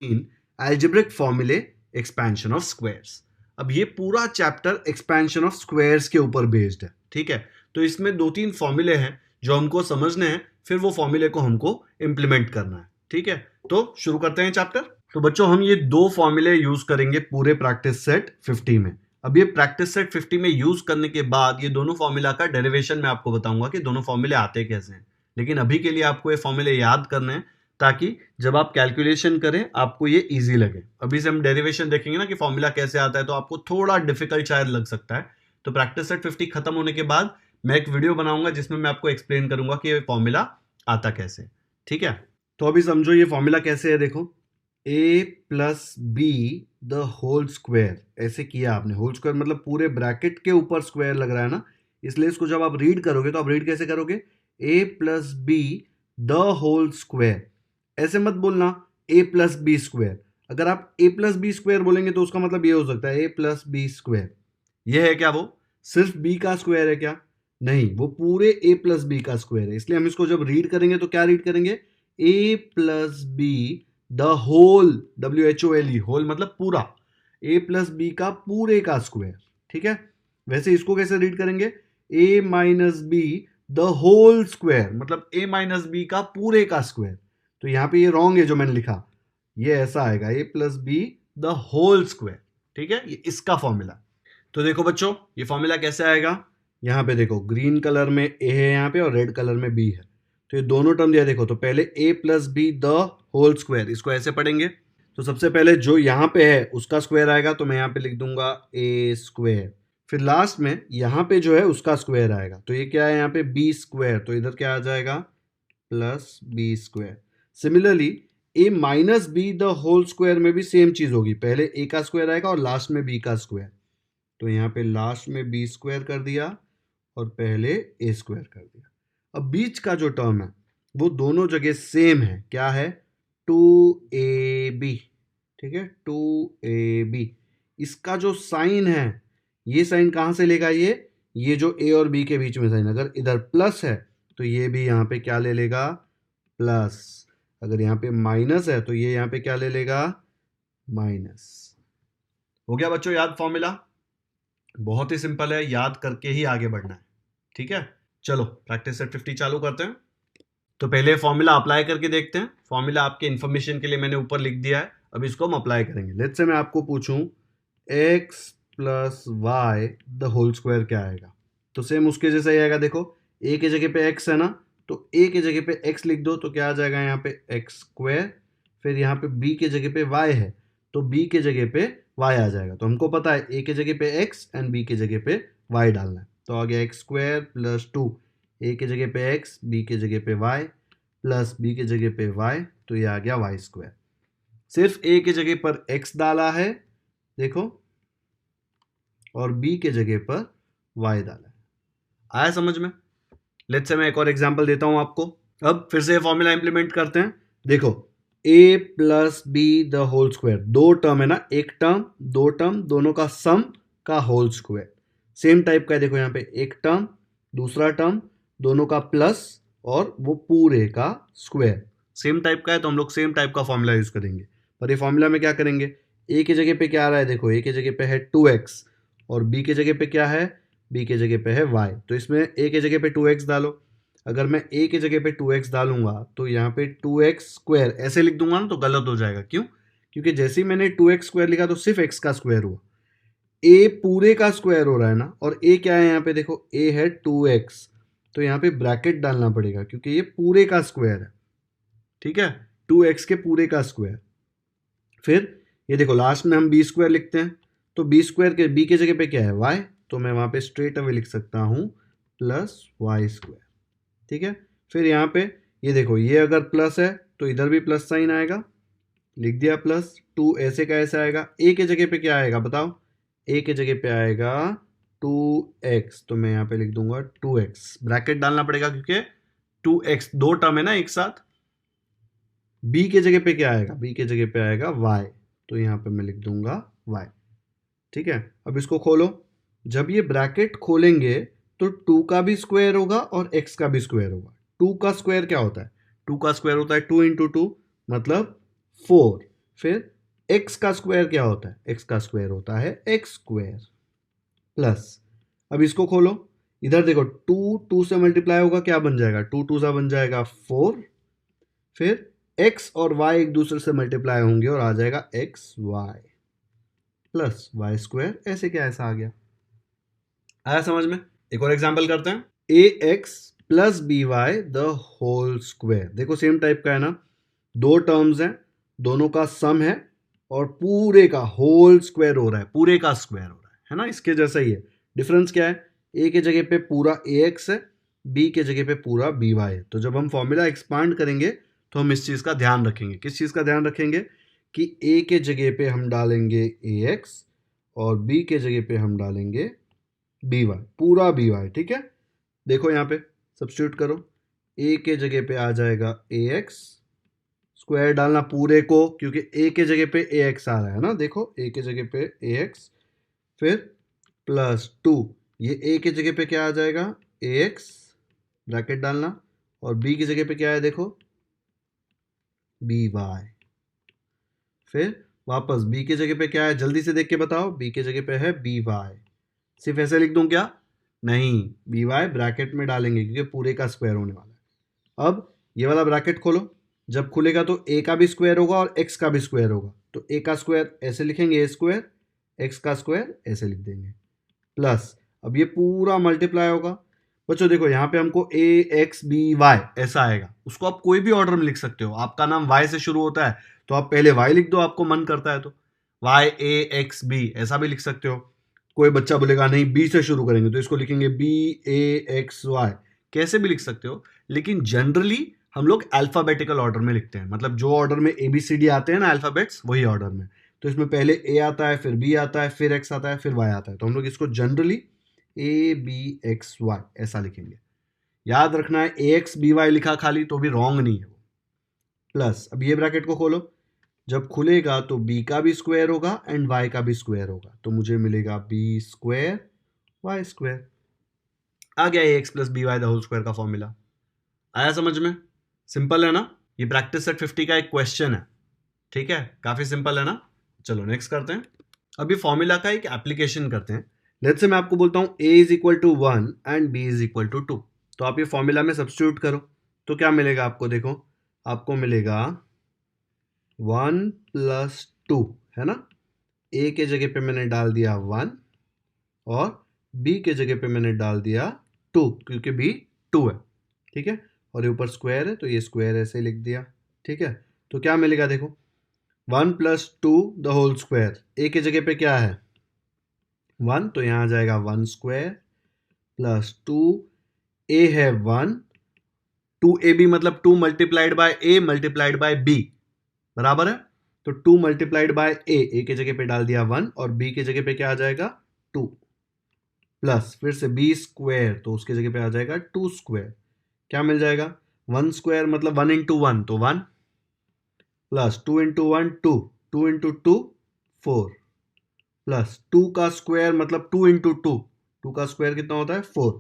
इन algebraic फॉर्मूले expansion of squares. अब ये पूरा चैप्टर एक्सपेंशन ऑफ स्क्वायर्स के ऊपर बेस्ड है, ठीक है। तो इसमें 2-3 फॉर्मूले हैं जो हमको समझने हैं, फिर वो फॉर्मूले को हमको इंप्लीमेंट करना है, ठीक है। तो शुरू करते हैं चैप्टर। तो बच्चों हम ये 2 फॉर्मूले यूज करेंगे पूरे प्रैक्टिस सेट 50 में। अब ये प्रैक्टिस सेट 50 में यूज करने के बाद ये दोनों फॉर्मूला का डेरिवेशन मैं आपको बताऊंगा कि दोनों फॉर्मूले आते कैसे हैं। लेकिन अभी के लिए आपको ये फॉर्मूले याद करने हैं ताकि जब आप कैलकुलेशन करें आपको ये इजी लगे। अभी से हम डेरिवेशन देखेंगे ना कि फॉर्मूला कैसे आता है, तो आपको थोड़ा डिफिकल्ट शायद लग सकता है। तो प्रैक्टिस सेट 50 खत्म होने के बाद मैं एक वीडियो बनाऊंगा जिसमें मैं आपको एक्सप्लेन करूंगा कि ये फॉर्मूला आता कैसे, ठीक है। तो अभी समझो ये फॉर्मूला कैसे है। देखो a plus B the whole square, ऐसे किया आपने। होल स्क्वायर मतलब पूरे ब्रैकेट के ऊपर स्क्वायर लग रहा है ना, इसलिए इसको जब आप रीड करोगे तो आप रीड कैसे करोगे, a plus B the whole square. ऐसे मत बोलना a प्लस बी स्क्वायर। अगर आप a प्लस बी स्क्वायर बोलेंगे तो उसका मतलब ये हो सकता है a प्लस बी स्क्वायर। ये है क्या, वो सिर्फ b का स्क्वायर है क्या? नहीं, वो पूरे a प्लस बी का स्क्वायर है। इसलिए हम इसको जब रीड करेंगे तो क्या रीड करेंगे, a plus B the whole, WHOLE, whole मतलब पूरा, a प्लस बी का पूरे का स्क्वायर, ठीक है। वैसे इसको कैसे रीड करेंगे, a minus B the whole square, मतलब a माइनस बी का पूरे का स्क्वायर। तो यहाँ पे ये रॉन्ग है जो मैंने लिखा, ये ऐसा आएगा a plus B the whole square, ठीक है। ये इसका फॉर्मूला। तो देखो बच्चों ये फॉर्मूला कैसे आएगा, यहाँ पे देखो ग्रीन कलर में a है यहाँ पे और रेड कलर में b है। तो ये दोनों टर्म दिया, देखो तो पहले a plus B the whole square, इसको ऐसे पढ़ेंगे। तो सबसे पहले जो यहाँ पे है उसका स्क्वायर आएगा, तो मैं यहाँ पे लिख दूंगा a स्क्वायर। फिर लास्ट में यहाँ पे जो है उसका स्क्वायर आएगा, तो ये क्या है यहाँ पे b स्क्वायर, तो इधर क्या आ जाएगा plus b square. Similarly a minus B the whole square में भी सेम चीज होगी, पहले a का स्क्वायर आएगा और लास्ट में b का स्क्वायर। तो यहाँ पे लास्ट में b स्क्वायर कर दिया और पहले a स्क्वायर कर दिया। अब बीच का जो टर्म है वो दोनों जगह सेम है, क्या है 2ab, ठीक है 2ab। इसका जो साइन है, ये साइन कहाँ से लेगा, ये जो a और b के बीच में साइन, अगर इधर प्लस है तो ये भी यहाँ पे क्या ले लेगा प्लस, अगर यहाँ पे माइनस है तो ये यहाँ पे क्या ले लेगा माइनस। हो गया बच्चों याद फॉर्मूला, बहुत ही सिंपल है, याद करके ही आगे बढ़ना है, ठीक है। चलो प्रैक्टिस सेट 50 चालू करते हैं। तो पहले फॉर्मूला अप्लाई करके देखते हैं। फॉर्मूला आपके इन्फॉर्मेशन के लिए मैंने ऊपर लिख दिया है, अब इसको हम अप्लाई करेंगे। लेट्स से मैं आपको पूछूं x plus Y the whole square क्या आएगा, तो सेम उसके जैसा ही आएगा। देखो a के जगह पे x है ना, तो a के जगह पे x लिख दो तो क्या आ जाएगा यहाँ पे x स्क्वायर। फिर यहाँ पे b के जगह पे y है तो b के जगह पे y आ जाएगा। तो हमको पता है a के जगह पे x एंड b के जगह पे y डालना है, तो आ गया एक्स स्क्वायर प्लस 2, a के जगह पे x, b के जगह पे y, प्लस b के जगह पे y, तो ये आ गया वाई स्क्वायर। सिर्फ a के जगह पर x डाला है देखो, और b के जगह पर y डाला है। आया समझ में? लेट्स से मैं एक और एग्जांपल देता हूं आपको। अब फिर से फॉर्मूला इंप्लीमेंट करते हैं। देखो a plus B the whole square, दो टर्म है ना, एक टर्म दो टर्म दोनों का सम का होल स्क्वायर। सेम टाइप का है, देखो यहाँ पे एक टर्म दूसरा टर्म दोनों का प्लस और वो पूरे का स्क्वायर। सेम टाइप का है तो हम लोग सेम टाइप का फॉर्मूला यूज करेंगे। पर ये फॉर्मूला में क्या करेंगे, a के जगह पे क्या आ रहा है, देखो a के जगह पे है 2x और b के जगह पे क्या है, b के जगह पे है y, तो इसमें a के जगह पे 2x डालो। अगर मैं a के जगह पे 2x डालूंगा तो यहाँ पे 2x स्क्वायर ऐसे लिख दूंगा ना तो गलत हो जाएगा। क्यों? क्योंकि जैसे ही मैंने 2x स्क्वायर लिखा तो सिर्फ x का स्क्वायर हुआ, a पूरे का स्क्वायर हो रहा है ना, और a क्या है यहाँ पे देखो a है 2x, तो यहाँ पे ब्रैकेट डालना पड़ेगा क्योंकि ये पूरे का स्क्वायर है, ठीक है 2x के पूरे का स्क्वायर। फिर ये देखो लास्ट में हम b स्क्वायर लिखते हैं, तो b स्क्वायर के b के जगह पे क्या है y, तो मैं वहाँ पे स्ट्रेट अवे लिख सकता हूँ प्लस वाई स्क्वायर, ठीक है। फिर यहाँ पे ये देखो ये अगर प्लस है तो इधर भी प्लस साइन आएगा, लिख दिया प्लस 2 ऐसे का ऐसे आएगा। a के जगह पे क्या आएगा बताओ, a के जगह पे आएगा 2x, तो मैं यहाँ पे लिख दूंगा 2x, ब्रैकेट डालना पड़ेगा क्योंकि 2x दो टर्म है ना एक साथ। b के जगह पे क्या आएगा, b के जगह पे आएगा y, तो यहाँ पे मैं लिख दूंगा y, ठीक है। अब इसको खोलो, जब ये ब्रैकेट खोलेंगे तो 2 का भी स्क्वायर होगा और x का भी स्क्वायर होगा। 2 का स्क्वायर क्या होता है, 2 का स्क्वायर होता है 2 इंटू 2 मतलब 4, फिर x का स्क्वायर क्या होता है, x का स्क्वायर होता है x स्क्वायर प्लस, अब इसको खोलो, इधर देखो 2 से मल्टीप्लाई होगा, क्या बन जाएगा, 2 सा बन जाएगा 4, फिर x और y एक दूसरे से मल्टीप्लाई होंगे और आ जाएगा X Y plus Y square, ऐसे क्या ऐसा आ गया, आया समझ में। एक और एग्जांपल करते हैं, ax plus B Y the whole square, देखो सेम टाइप का है ना, दो टर्म्स हैं, दोनों का सम है और पूरे का होल स्क्वायर हो रहा है, पूरे का स्क्वायर हो रहा है ना, इसके जैसा ही है। डिफरेंस क्या है, a के जगह पे पूरा ax है, b के जगह पे पूरा by है। तो जब हम फॉर्मूला एक्सपांड करेंगे तो हम इस चीज़ का ध्यान रखेंगे, किस चीज़ का ध्यान रखेंगे कि a के जगह पे हम डालेंगे ax और b के जगह पे हम डालेंगे by, पूरा by, ठीक है। देखो यहाँ पे सब्स्टिट्यूट करो, a के जगह पे आ जाएगा ax, स्क्वायर डालना पूरे को क्योंकि a के जगह पे ax आ रहा है ना, देखो a के जगह पे ax, फिर प्लस 2, ये a के जगह पे क्या आ जाएगा ax, ब्रैकेट डालना, और b की जगह पे क्या है देखो by, फिर वापस b की जगह पे क्या है जल्दी से देख के बताओ, b की जगह पे है by, सिर्फ ऐसे लिख दूं क्या, नहीं, by ब्रैकेट में डालेंगे क्योंकि पूरे का स्क्वायर होने वाला है। अब ये वाला ब्रैकेट खोलो, जब खुलेगा तो a का भी स्क्वायर होगा और x का भी स्क्वायर होगा, तो a का स्क्वायर ऐसे लिखेंगे a स्क्वायर, x का स्क्वायर ऐसे लिख देंगे, प्लस अब ये पूरा मल्टीप्लाई होगा। बच्चों देखो यहाँ पे हमको a x b y ऐसा आएगा, उसको आप कोई भी ऑर्डर में लिख सकते हो, आपका नाम y से शुरू होता है तो आप पहले y लिख दो, आपको मन करता है तो y a x b ऐसा भी लिख सकते हो। कोई बच्चा बोलेगा नहीं b से शुरू करेंगे तो इसको लिखेंगे b a x y, कैसे भी लिख सकते हो, लेकिन जनरली हम लोग अल्फाबेटिकल ऑर्डर में लिखते हैं, मतलब जो ऑर्डर में ए बी सी डी आते हैं ना अल्फाबेट्स, वही ऑर्डर में। तो इसमें पहले ए आता है, फिर बी आता है, फिर एक्स आता है, फिर वाई आता है, तो हम लोग इसको generally A B X Y ऐसा लिखेंगे। याद रखना है ए एक्स बी वाई लिखा खाली तो भी रॉन्ग नहीं है वो। प्लस अब ये ब्रैकेट को खोलो, जब खुलेगा तो बी का भी स्क्वायर होगा एंड वाई का भी स्क्वायर होगा, तो मुझे मिलेगा बी स्क्वायर वाई स्क्वायर, आ गया A X plus B Y the whole square का फॉर्मूला। आया समझ में, सिंपल है ना। ये प्रैक्टिस सेट 50 का एक क्वेश्चन है, ठीक है, काफी सिंपल है ना। चलो नेक्स्ट करते हैं, अभी फॉर्मूला का एक एप्लीकेशन करते हैं। लेट्स से मैं आपको बोलता हूं a is equal to 1 and b is equal to 2, तो आप ये फॉर्मूला में सब्स्टिट्यूट करो तो क्या मिलेगा आपको, देखो आपको मिलेगा 1 प्लस 2, है ना, a के जगह पे मैंने डाल दिया 1 और b के जगह पे मैंने डाल दिया 2 क्योंकि b 2 है, ठीक है, और ये ऊपर स्क्वायर है तो ये स्क्वायर ऐसे लिख दिया, ठीक है। तो क्या मिलेगा देखो 1 plus 2 the whole square, A के जगह पे क्या है 1, तो यहाँ आ जाएगा 1 स्क्वायर प्लस 2, ए है 1, 2ab मतलब 2 multiplied by A multiplied by B बराबर है, तो 2 मल्टीप्लाइड बाय ए के जगह पे डाल दिया 1 और बी के जगह पे क्या आ जाएगा 2, प्लस फिर से बी स्क्वायर तो उसके जगह पे आ जाएगा 2 स्क्वायर, क्या मिल जाएगा 1 स्क्वायर मतलब 1 इंटू 1 तो 1, प्लस 2 इंटू 1 2, 2 इंटू 2 4, प्लस 2 का स्क्वायर मतलब 2 इंटू 2, 2 का स्क्वायर कितना होता है 4,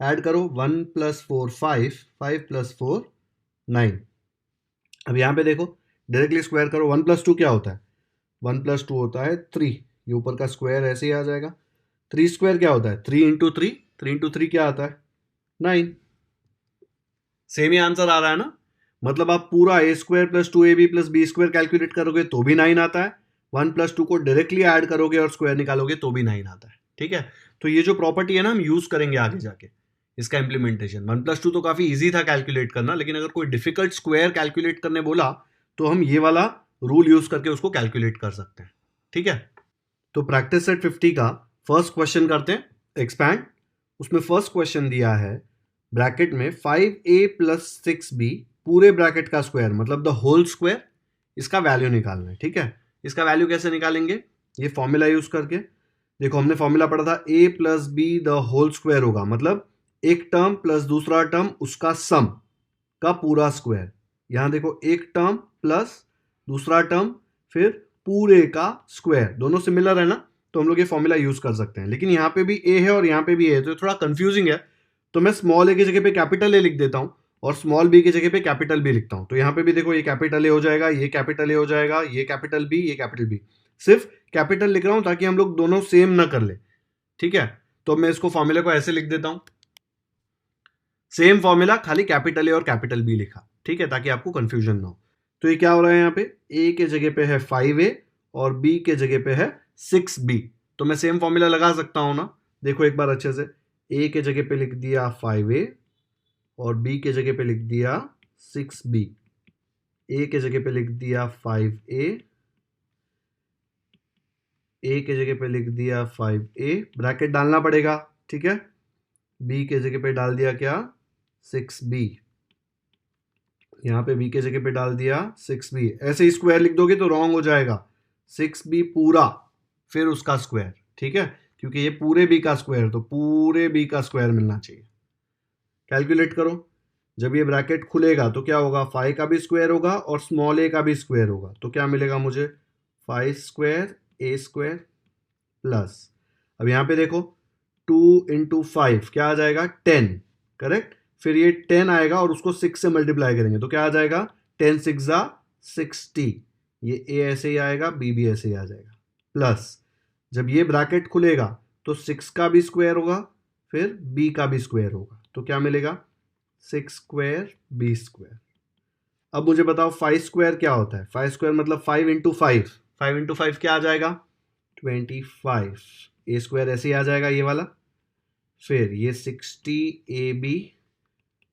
ऐड करो 1 प्लस 4 5, 5 प्लस 4 9। अब यहाँ पे देखो डायरेक्टली स्क्वायर करो, 1 प्लस 2 क्या होता है 1 प्लस 2 होता है 3, ये ऊपर का स्क्वायर ऐसे ही आ जाएगा, 3 स्क्वायर क्या होता है 3 इंटू 3, 3 इंटू 3 क्या आता है 9, सेम ही आंसर आ रहा है ना। मतलब आप पूरा A square plus 2ab plus B square calculate करोगे तो भी 9 आता है, 1 प्लस 2 को डायरेक्टली ऐड करोगे और स्क्वायर निकालोगे तो भी 9 आता है, ठीक है। तो ये जो प्रॉपर्टी है ना हम यूज करेंगे आगे जाके इसका इंप्लीमेंटेशन। 1 प्लस 2 तो काफी इजी था कैलकुलेट करना, लेकिन अगर कोई डिफिकल्ट स्क्वायर कैलकुलेट करने बोला तो हम ये वाला रूल यूज करके उसको कैलकुलेट कर सकते हैं, ठीक है। तो प्रैक्टिस सेट 50 का फर्स्ट क्वेश्चन करते हैं एक्सपैंड। उसमें फर्स्ट क्वेश्चन दिया है ब्रैकेट में 5a प्लस 6b पूरे ब्रैकेट का स्क्वायर मतलब द होल स्क्वायर, इसका वैल्यू निकालना है, ठीक है। इसका वैल्यू कैसे निकालेंगे, ये फॉर्मूला यूज करके। देखो हमने फॉर्मूला पढ़ा था a plus B the whole square होगा, मतलब एक टर्म प्लस दूसरा टर्म उसका सम का पूरा स्क्वायर। यहां देखो एक टर्म प्लस दूसरा टर्म फिर पूरे का स्क्वायर, दोनों सिमिलर है ना, तो हम लोग ये फॉर्मूला यूज कर सकते हैं। लेकिन यहाँ पे भी a है और यहाँ पे भी a है तो थोड़ा कंफ्यूजिंग है, तो मैं स्मॉल ए की जगह पे कैपिटल ए लिख देता हूँ और स्मॉल बी की जगह पे कैपिटल बी लिखता हूं, तो यहां पे भी देखो ये कैपिटल ए हो जाएगा, ये कैपिटल ए हो जाएगा, ये कैपिटल बी, ये कैपिटल बी। सिर्फ कैपिटल लिख रहा हूं ताकि हम लोग दोनों सेम ना कर ले, ठीक है। तो मैं इसको फॉर्मूले को ऐसे लिख देता हूं, सेम फॉर्मूला, खाली कैपिटल ए और कैपिटल बी लिखा, ठीक है, ताकि आपको कंफ्यूजन ना हो। तो ये क्या हो रहा है, यहाँ पे ए के जगह पे है 5a और बी के जगह पे है 6b। तो मैं सेम फॉर्मूला लगा सकता हूं ना, देखो एक बार अच्छे से, ए के जगह पे लिख दिया 5a और बी के जगह पे लिख दिया 6b। ए के जगह पे लिख दिया 5a, ए के जगह पे लिख दिया 5a, ब्रैकेट डालना पड़ेगा, ठीक है। बी के जगह पे डाल दिया क्या, 6b, यहाँ पे बी के जगह पे डाल दिया 6b। ऐसे ही स्क्वायर लिख दोगे तो रॉन्ग हो जाएगा, 6b पूरा फिर उसका स्क्वायर, ठीक है, क्योंकि ये पूरे बी का स्क्वायर, तो पूरे बी का स्क्वायर मिलना चाहिए। कैलकुलेट करो, जब ये ब्रैकेट खुलेगा तो क्या होगा, 5 का भी स्क्वायर होगा और स्मॉल ए का भी स्क्वायर होगा, तो क्या मिलेगा मुझे, 5 स्क्वायर ए स्क्वायर प्लस, अब यहाँ पे देखो 2 इंटू 5 क्या आ जाएगा, 10, करेक्ट। फिर ये 10 आएगा और उसको 6 से मल्टीप्लाई करेंगे तो क्या आ जाएगा, 10 6 जा 60, ये ए ऐसे ही आएगा, बी भी ऐसे ही आ जाएगा, प्लस जब ये ब्रैकेट खुलेगा तो 6 का भी स्क्वायर होगा, फिर बी का भी स्क्वायर होगा, तो क्या मिलेगा, 6 स्क्वायर बी स्क्वायर। अब मुझे बताओ 5 स्क्वायर क्या होता है, 5 स्क्वायर मतलब 5 इंटू 5, 5 इंटू 5 क्या आ जाएगा, 25, ए स्क्वायर ऐसे ही आ जाएगा ये वाला, फिर ये 60 ए बी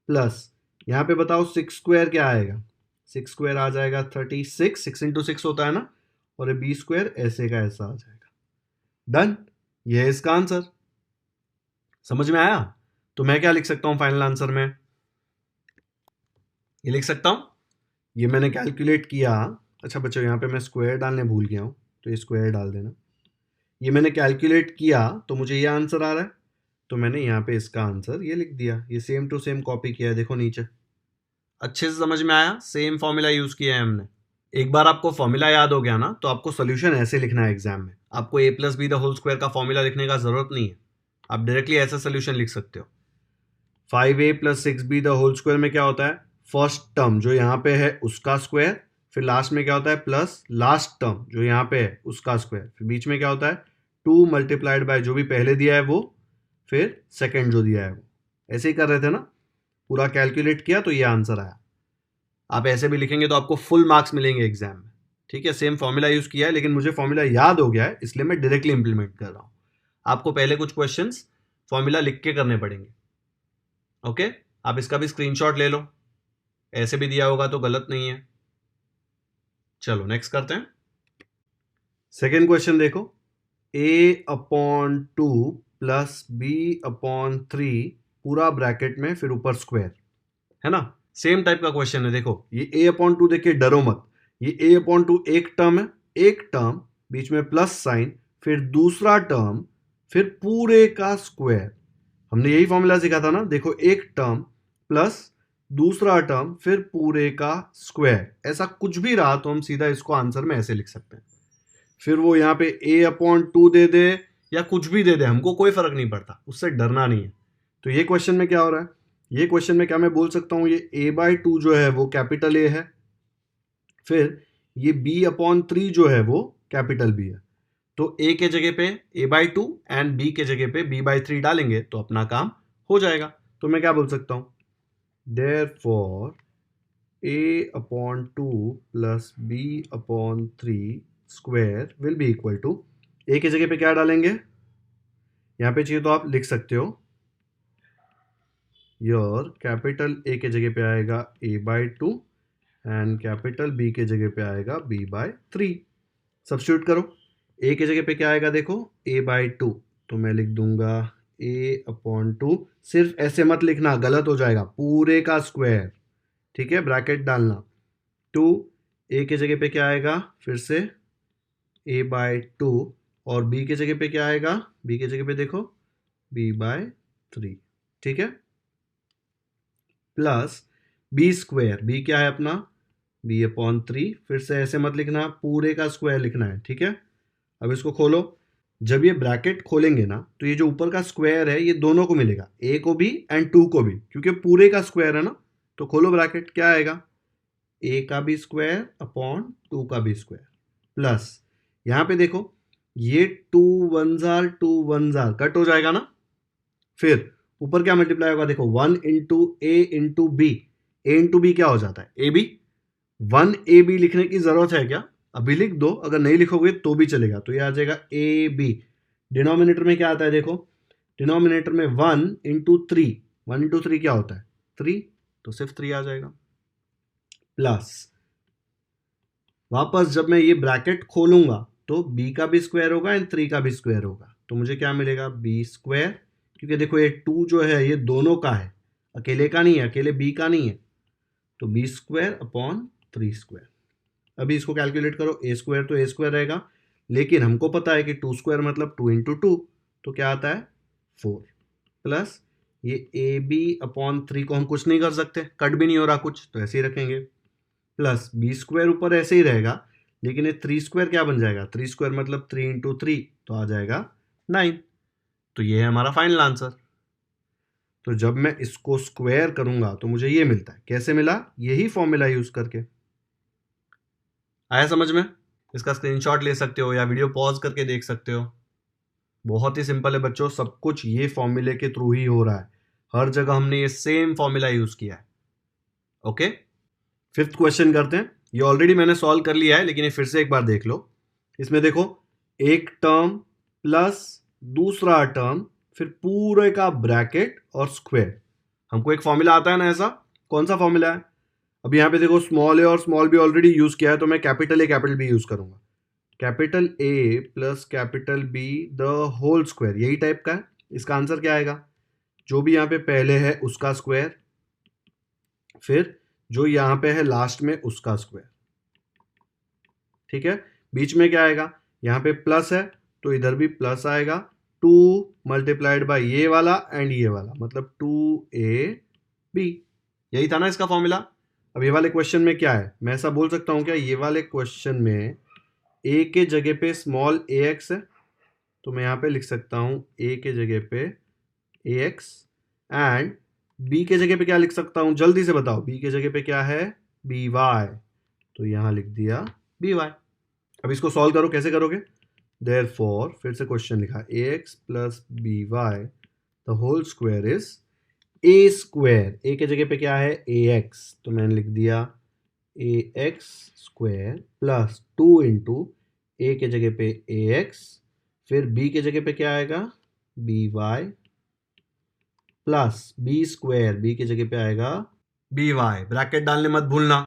प्लस, यहाँ पे बताओ 6 स्क्वायर क्या आएगा, 6 स्क्वायर आ जाएगा 36, 6 इंटू 6 होता है ना, और ये बी स्क्वायर ऐसे का ऐसा आ जाएगा। डन, ये है इसका आंसर। समझ में आया। तो मैं क्या लिख सकता हूं फाइनल आंसर में, ये लिख सकता हूं, ये मैंने कैलकुलेट किया। अच्छा बच्चों, यहाँ पे मैं स्क्वायर डालने भूल गया हूं, तो ये स्क्वायर डाल देना। ये मैंने कैलकुलेट किया तो मुझे ये आंसर आ रहा है, तो मैंने यहाँ पे इसका आंसर ये लिख दिया, ये सेम टू सेम कॉपी किया है, देखो नीचे। अच्छे से समझ में आया, सेम फॉर्मूला यूज किया है हमने। एक बार आपको फॉर्मूला याद हो गया ना, तो आपको सोल्यूशन ऐसे लिखना है एग्जाम में, आपको a plus B the whole square का फॉर्मूला लिखने का जरूरत नहीं है, आप डायरेक्टली ऐसा सोल्यूशन लिख सकते हो। 5a plus 6b the whole square में क्या होता है, फर्स्ट टर्म जो यहाँ पे है उसका स्क्वायर, फिर लास्ट में क्या होता है, प्लस लास्ट टर्म जो यहाँ पे है उसका स्क्वायर, फिर बीच में क्या होता है, 2 मल्टीप्लाइड बाय जो भी पहले दिया है वो, फिर सेकेंड जो दिया है वो। ऐसे ही कर रहे थे ना, पूरा कैलकुलेट किया तो ये आंसर आया। आप ऐसे भी लिखेंगे तो आपको फुल मार्क्स मिलेंगे एग्जाम में, ठीक है। सेम फॉर्मूला यूज किया है, लेकिन मुझे फॉर्मूला याद हो गया है इसलिए मैं डायरेक्टली इंप्लीमेंट कर रहा हूं। आपको पहले कुछ क्वेश्चंस फॉर्मूला लिख के करने पड़ेंगे, ओके। आप इसका भी स्क्रीनशॉट ले लो, ऐसे भी दिया होगा तो गलत नहीं है। चलो नेक्स्ट करते हैं। सेकेंड क्वेश्चन देखो, a/2 प्लस b/3 पूरा ब्रैकेट में, फिर ऊपर स्क्वायर, है ना। सेम टाइप का क्वेश्चन है, देखो ये a/2 देखिए, डरो मत, ये a/2 एक टर्म है, एक टर्म बीच में प्लस साइन, फिर दूसरा टर्म, फिर पूरे का स्क्वायर। हमने यही फॉर्मूला सीखा था ना, देखो एक टर्म प्लस दूसरा टर्म फिर पूरे का स्क्वायर, ऐसा कुछ भी रहा तो हम सीधा इसको आंसर में ऐसे लिख सकते हैं। फिर वो यहाँ पे a/2 दे दे या कुछ भी दे दे, हमको कोई फर्क नहीं पड़ता, उससे डरना नहीं है। तो ये क्वेश्चन में क्या हो रहा है, ये क्वेश्चन में क्या मैं बोल सकता हूँ, ये a/2 जो है वो कैपिटल ए है, फिर ये b/3 जो है वो कैपिटल बी है। तो a के जगह पे a/2 एंड b के जगह पे b/3 डालेंगे तो अपना काम हो जाएगा। तो मैं क्या बोल सकता हूं, therefore a/2 plus b/3 square will be equal to, a के जगह पे क्या डालेंगे, यहां पे चाहिए तो आप लिख सकते हो, योर कैपिटल a के जगह पे आएगा a/2 एंड कैपिटल b के जगह पे आएगा b/3। सब्स्टिट्यूट करो, a के जगह पे क्या आएगा, देखो a/2, तो मैं लिख दूंगा a/2, सिर्फ ऐसे मत लिखना, गलत हो जाएगा, पूरे का स्क्वायर, ठीक है, ब्रैकेट डालना। 2 a के जगह पे क्या आएगा, फिर से a/2, और b के जगह पे क्या आएगा, b के जगह पे देखो b/3, ठीक है, प्लस b स्क्वायर, b क्या है अपना b/3, फिर से ऐसे मत लिखना, पूरे का स्क्वायर लिखना है, ठीक है। अब इसको खोलो, जब ये ब्रैकेट खोलेंगे ना तो ये जो ऊपर का स्क्वायर है ये दोनों को मिलेगा, a को भी एंड 2 को भी, क्योंकि पूरे का स्क्वायर है ना, तो खोलो ब्रैकेट, क्या आएगा, ए का भी स्क्वायर अपॉन 2 का भी स्क्वायर प्लस यहाँ पे देखो ये 2 1 2 1 कट हो जाएगा ना, फिर ऊपर क्या मल्टीप्लाई होगा, देखो 1 इंटू ए इंटू बी, ए इंटू बी क्या हो जाता है, ए बी। 1 ए बी लिखने की जरूरत है क्या, अभी लिख दो, अगर नहीं लिखोगे तो भी चलेगा, तो ये आ जाएगा ए बी। डिनोमिनेटर में क्या आता है, देखो डिनोमिनेटर में 1 इंटू 3, 1 इंटू 3 क्या होता है 3, तो सिर्फ 3 आ जाएगा प्लस वापस जब मैं ये ब्रैकेट खोलूंगा तो b का भी स्क्वायर होगा एंड 3 का भी स्क्वायर होगा, तो मुझे क्या मिलेगा b स्क्वायर, क्योंकि देखो ये 2 जो है ये दोनों का है, अकेले का नहीं है, अकेले b का नहीं है, तो b स्क्वायर अपॉन 3 स्क्वायर। अभी इसको कैलकुलेट करो, a स्क्वायर तो a स्क्वायर रहेगा, लेकिन हमको पता है कि 2 स्क्वायर मतलब 2 इंटू 2, तो क्या आता है 4 प्लस ये ए बी अपॉन 3 को हम कुछ नहीं कर सकते, कट भी नहीं हो रहा कुछ, तो ऐसे ही रखेंगे प्लस बी स्क्वायर ऊपर ऐसे ही रहेगा, लेकिन ये 3 स्क्वायर क्या बन जाएगा, 3 स्क्वायर मतलब 3 इंटू 3, तो आ जाएगा 9। तो ये है हमारा फाइनल आंसर। तो जब मैं इसको स्क्वायर करूंगा तो मुझे ये मिलता है, कैसे मिला, यही फॉर्मूला यूज करके। आया समझ में? इसका स्क्रीनशॉट ले सकते हो या वीडियो पॉज करके देख सकते हो। बहुत ही सिंपल है बच्चों, सब कुछ ये फॉर्मूले के थ्रू ही हो रहा है, हर जगह हमने ये सेम फॉर्मूला यूज किया है। ओके, 5th क्वेश्चन करते हैं। ये ऑलरेडी मैंने सॉल्व कर लिया है, लेकिन ये फिर से एक बार देख लो। इसमें देखो एक टर्म प्लस दूसरा टर्म, फिर पूरे का ब्रैकेट और स्क्वायर। हमको एक फॉर्मूला आता है ना ऐसा, कौन सा फॉर्मूला है, अब यहाँ पे देखो स्मॉल ए और स्मॉल बी ऑलरेडी यूज किया है, तो मैं capital A capital B use करूंगा। Capital A plus capital B the whole square, यही टाइप का है। इसका आंसर क्या आएगा, जो भी यहाँ पे पहले है उसका स्क्वायर, फिर जो यहाँ पे है लास्ट में उसका स्क्वायर। ठीक है, बीच में क्या आएगा, यहाँ पे प्लस है तो इधर भी प्लस आएगा, 2 मल्टीप्लाइड बाय ये वाला एंड ये वाला, मतलब 2ab, यही था ना इसका फॉर्मूला। अब ये वाले क्वेश्चन में क्या है, मैं ऐसा बोल सकता हूँ क्या, ये वाले क्वेश्चन में a के जगह पे स्मॉल ax है, तो मैं यहाँ पे लिख सकता हूँ a के जगह पे ax, एंड b के जगह पे क्या लिख सकता हूँ, जल्दी से बताओ, b के जगह पे क्या है by, तो यहाँ लिख दिया by। अब इसको सॉल्व करो, कैसे करोगे, देयरफॉर फिर से क्वेश्चन लिखा ax plus by the whole square is a square, a के जगह पे क्या है ax, तो मैंने लिख दिया ax square plus 2 into a के जगह पे ax, फिर b के जगह पे क्या आएगा by plus b square, b के जगह पे आएगा by, ब्रैकेट डालने मत भूलना।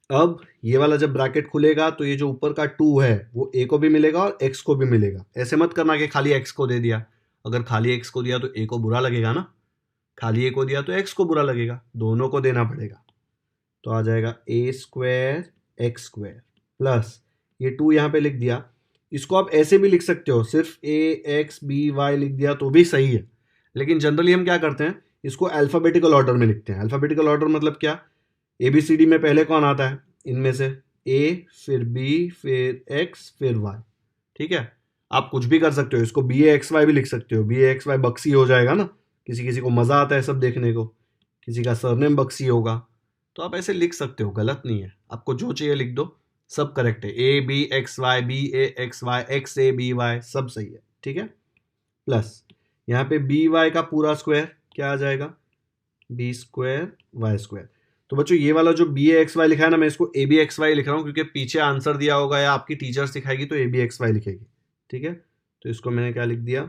अब ये वाला जब ब्रैकेट खुलेगा तो ये जो ऊपर का 2 है वो a को भी मिलेगा और x को भी मिलेगा। ऐसे मत करना कि खाली x को दे दिया, अगर खाली x को दिया तो a को बुरा लगेगा ना, खाली a को दिया तो x को बुरा लगेगा, दोनों को देना पड़ेगा। तो आ जाएगा a square x square plus ये 2 यहाँ पे लिख दिया, इसको आप ऐसे भी लिख सकते हो, सिर्फ a x b y लिख दिया तो भी सही है, लेकिन जनरली हम क्या करते हैं, इसको अल्फाबेटिकल ऑर्डर में लिखते हैं। अल्फाबेटिकल ऑर्डर मतलब क्या, ABCD में पहले कौन आता है, इनमें से A फिर B फिर X फिर Y। ठीक है, आप कुछ भी कर सकते हो, इसको BAXY भी लिख सकते हो, BAXY बक्सी हो जाएगा ना, किसी किसी को मज़ा आता है सब देखने को, किसी का सरनेम बक्सी होगा, तो आप ऐसे लिख सकते हो, गलत नहीं है, आपको जो चाहिए लिख दो, सब करेक्ट है, ABXY BAXY XABY सब सही है। ठीक है, प्लस यहाँ पे BY का पूरा स्क्वायर क्या आ जाएगा, B स्क्वायर Y स्क्वायर। तो बच्चों ये वाला जो BAXY लिखा है ना, मैं इसको ABXY लिख रहा हूँ क्योंकि पीछे आंसर दिया होगा या आपकी टीचर सिखाएगी तो ABXY लिखेगी। ठीक है, तो इसको मैंने क्या लिख दिया